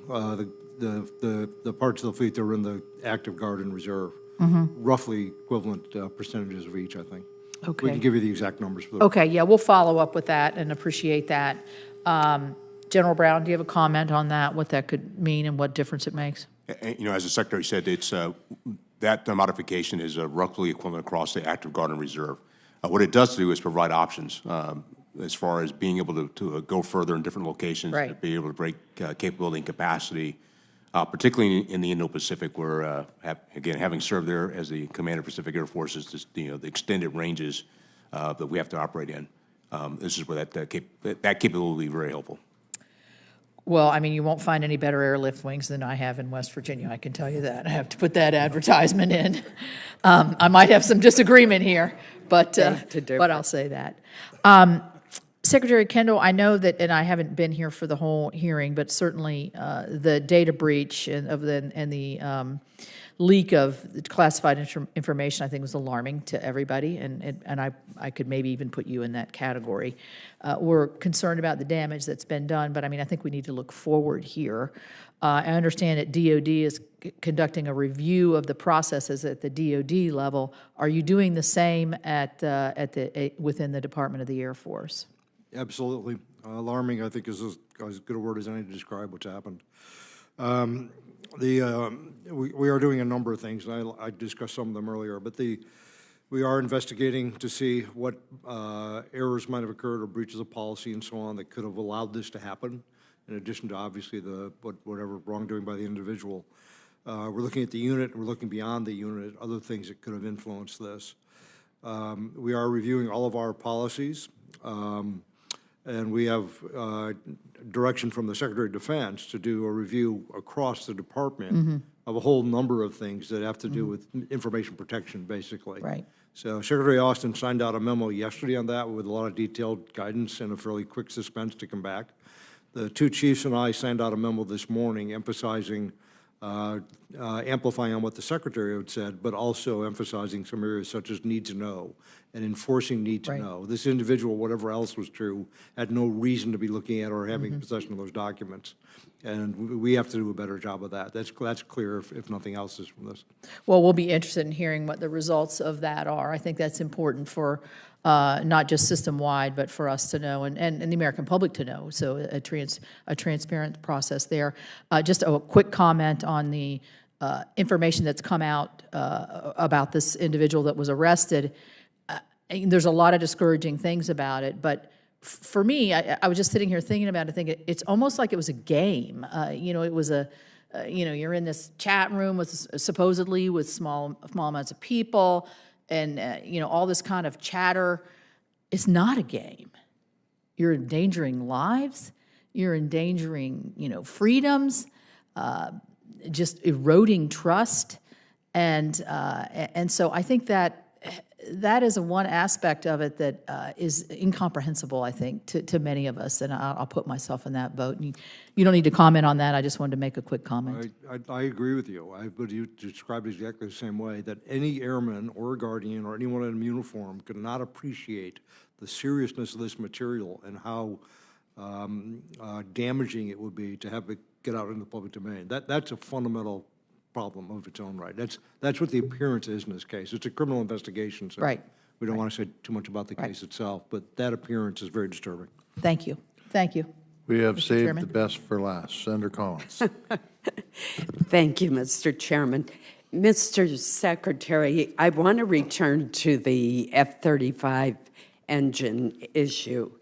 the parts of the fleet that are in the active guard and reserve. Roughly equivalent percentages of each, I think. Okay. We can give you the exact numbers. For the Okay, yeah, we'll follow up with that and appreciate that. General Brown, do you have a comment on that, what that could mean and what difference it makes? You know, as the Secretary said, it's, that modification is roughly equivalent across the active guard and reserve. What it does do is provide options as far as being able to go further in different locations, Right. to be able to break capability and capacity, particularly in the Indo-Pacific, where, again, having served there as the Commander of Pacific Air Forces, just, you know, the extended ranges that we have to operate in. This is where that capability will be very helpful. Well, I mean, you won't find any better airlift wings than I have in West Virginia, I can tell you that. I have to put that advertisement in. I might have some disagreement here, but I'll say that. Secretary Kendall, I know that, and I haven't been here for the whole hearing, but certainly the data breach and the leak of classified information, I think, was alarming to everybody, and I could maybe even put you in that category. We're concerned about the damage that's been done, but I mean, I think we need to look forward here. I understand that DOD is conducting a review of the processes at the DOD level. Are you doing the same within the Department of the Air Force? Absolutely. Alarming, I think, is as good a word as any to describe what's happened. We are doing a number of things, and I discussed some of them earlier, but we are investigating to see what errors might have occurred or breaches of policy and so on that could have allowed this to happen, in addition to obviously whatever wrongdoing by the individual. We're looking at the unit, we're looking beyond the unit, other things that could have influenced this. We are reviewing all of our policies. And we have direction from the Secretary of Defense to do a review across the department of a whole number of things that have to do with information protection, basically. Right. So Secretary Austin signed out a memo yesterday on that with a lot of detailed guidance and a fairly quick suspense to come back. The two chiefs and I signed out a memo this morning emphasizing, amplifying on what the Secretary had said, but also emphasizing some areas such as need to know and enforcing need to Right. know. This individual, whatever else was true, had no reason to be looking at or having possession of those documents. And we have to do a better job of that. That's clear, if nothing else is from this. Well, we'll be interested in hearing what the results of that are. I think that's important for not just system-wide, but for us to know and the American public to know. So a transparent process there. Just a quick comment on the information that's come out about this individual that was arrested. There's a lot of discouraging things about it, but for me, I was just sitting here thinking about it, thinking it's almost like it was a game. It was you're in this chat room with supposedly with small amounts of people, and all this kind of chatter. It's not a game. You're endangering lives. You're endangering freedoms, just eroding trust, and so I think that is one aspect of it that is incomprehensible, I think, to many of us, and I'll put myself in that boat. And you don't need to comment on that. I just wanted to make a quick comment. I agree with you. But you described it exactly the same way, that any airman or guardian or anyone in uniform could not appreciate the seriousness of this material and how damaging it would be to have it get out into the public domain. That's a fundamental problem of its own right. That's what the appearance is in this case. It's a criminal investigation, so Right. we don't want to say too much about the case itself, but that appearance is very disturbing. Thank you. Thank you. We have Mr. saved Chairman. the best for last. Senator Collins. Thank you, Mr. Chairman. Mr. Secretary, I want to return to the F-35 engine issue.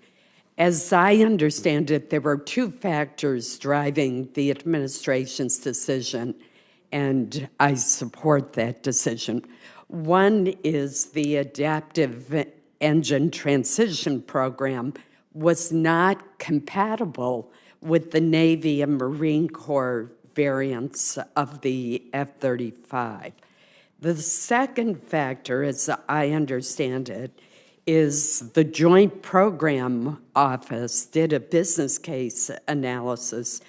As I understand it, there were two factors driving the administration's decision, and I support that decision. One is the adaptive engine transition program was not compatible with the Navy and Marine Corps variants of the F-35. The second factor, as I understand it, is the Joint Program Office did a business case analysis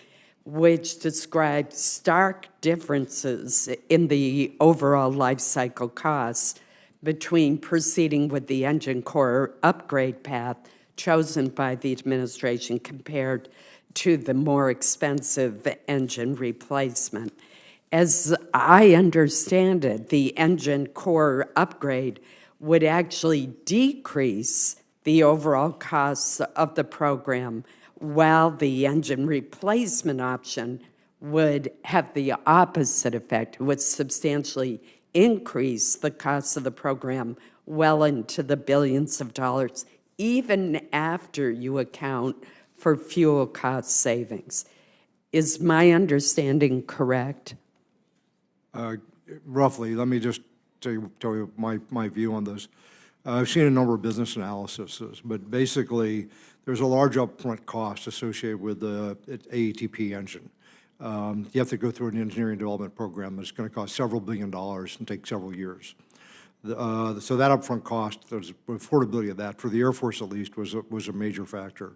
which described stark differences in the overall life cycle costs between proceeding with the engine core upgrade path chosen by the administration compared to the more expensive engine replacement. As I understand it, the engine core upgrade would actually decrease the overall costs of the program, while the engine replacement option would have the opposite effect. It would substantially increase the cost of the program well into the billions of dollars, even after you account for fuel cost savings. Is my understanding correct? Roughly, let me just tell you my view on this. I've seen a number of business analyses, but basically, there's a large upfront cost associated with the AETP engine. You have to go through an engineering development program that's going to cost several $1 billion and take several years. So that upfront cost, there's affordability of that, for the Air Force at least, was a major factor.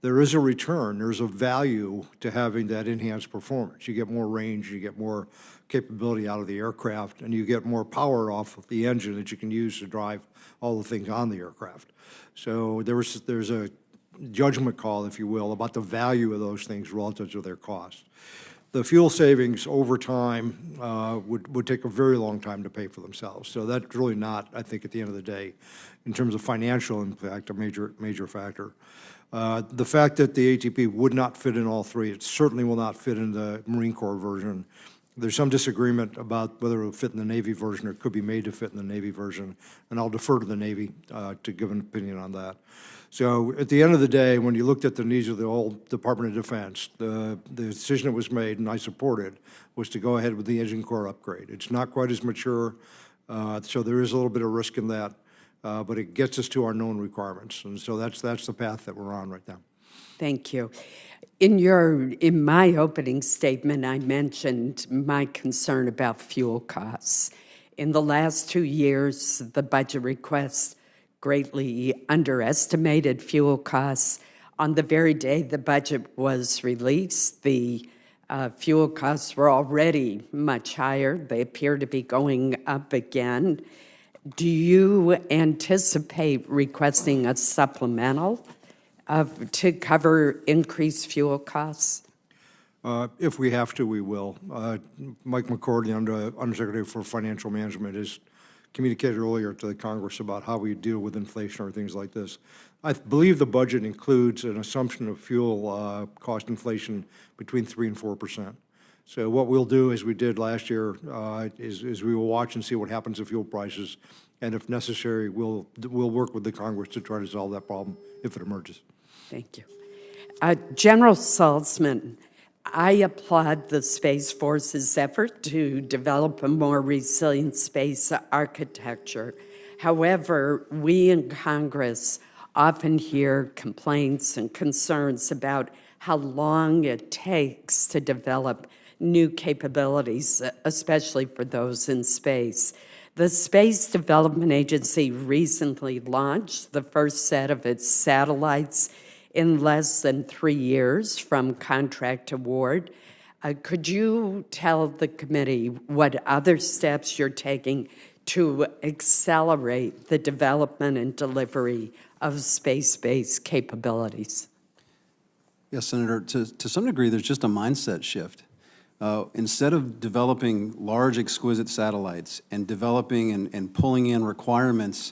There is a return, there's a value to having that enhanced performance. You get more range, you get more capability out of the aircraft, and you get more power off of the engine that you can use to drive all the things on the aircraft. So there's a judgment call, if you will, about the value of those things relative to their cost. The fuel savings over time would take a very long time to pay for themselves. So that's really not, I think, at the end of the day, in terms of financial impact, a major factor. The fact that the ATP would not fit in all three, it certainly will not fit in the Marine Corps version. There's some disagreement about whether it will fit in the Navy version or it could be made to fit in the Navy version, and I'll defer to the Navy to give an opinion on that. So at the end of the day, when you looked at the needs of the old Department of Defense, the decision that was made, and I support it, was to go ahead with the engine core upgrade. It's not quite as mature, so there is a little bit of risk in that, but it gets us to our known requirements, and so that's the path that we're on right now. Thank you. In my opening statement, I mentioned my concern about fuel costs. In the last 2 years, the budget request greatly underestimated fuel costs. On the very day the budget was released, the fuel costs were already much higher. They appear to be going up again. Do you anticipate requesting a supplemental to cover increased fuel costs? If we have to, we will. Mike McCord, the Undersecretary for Financial Management, has communicated earlier to the Congress about how we deal with inflation or things like this. I believe the budget includes an assumption of fuel cost inflation between 3% and 4%. So what we'll do, as we did last year, is we will watch and see what happens to fuel prices, and if necessary, we'll work with the Congress to try to solve that problem if it emerges. Thank you. General Salzman, I applaud the Space Force's effort to develop a more resilient space architecture. However, we in Congress often hear complaints and concerns about how long it takes to develop new capabilities, especially for those in space. The Space Development Agency recently launched the first set of its satellites in less than 3 years from contract award. Could you tell the committee what other steps you're taking to accelerate the development and delivery of space-based capabilities? Yes, Senator, to some degree, there's just a mindset shift. Instead of developing large, exquisite satellites and developing and pulling in requirements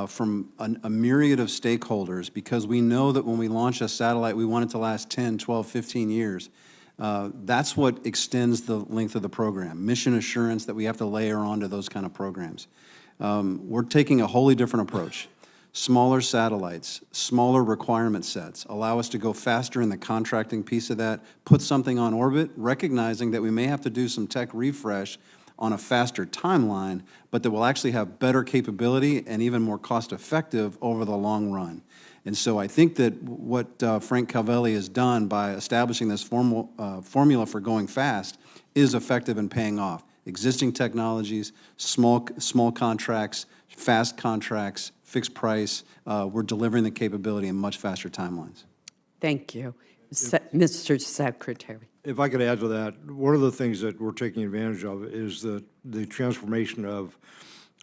from a myriad of stakeholders, because we know that when we launch a satellite, we want it to last 10, 12, 15 years. That's what extends the length of the program, mission assurance that we have to layer onto those kind of programs. We're taking a wholly different approach. Smaller satellites, smaller requirement sets allow us to go faster in the contracting piece of that, put something on orbit, recognizing that we may have to do some tech refresh on a faster timeline, but that will actually have better capability and even more cost-effective over the long run. And so I think that what Frank Calvelli has done by establishing this formula for going fast is effective in paying off. Existing technologies, small contracts, fast contracts, fixed price, we're delivering the capability in much faster timelines. Thank you. Mr. Secretary. If I could add to that, one of the things that we're taking advantage of is the transformation of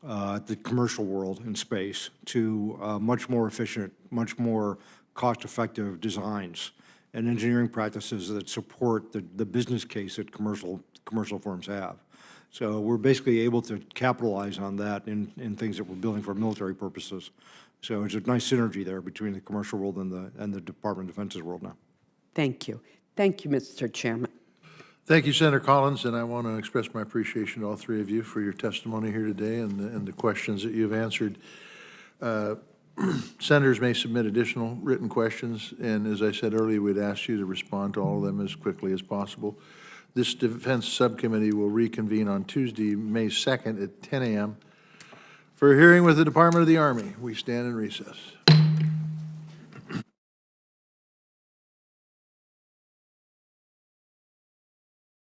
the commercial world in space to much more efficient, much more cost-effective designs and engineering practices that support the business case that commercial firms have. So we're basically able to capitalize on that in things that we're building for military purposes. So it's a nice synergy there between the commercial world and the Department of Defense's world now. Thank you. Thank you, Mr. Chairman. Thank you, Senator Collins, and I want to express my appreciation to all three of you for your testimony here today and the questions that you've answered. Senators may submit additional written questions, and as I said earlier, we'd ask you to respond to all of them as quickly as possible. This Defense Subcommittee will reconvene on Tuesday, May 2nd at 10 a.m. for a hearing with the Department of the Army. We stand in recess.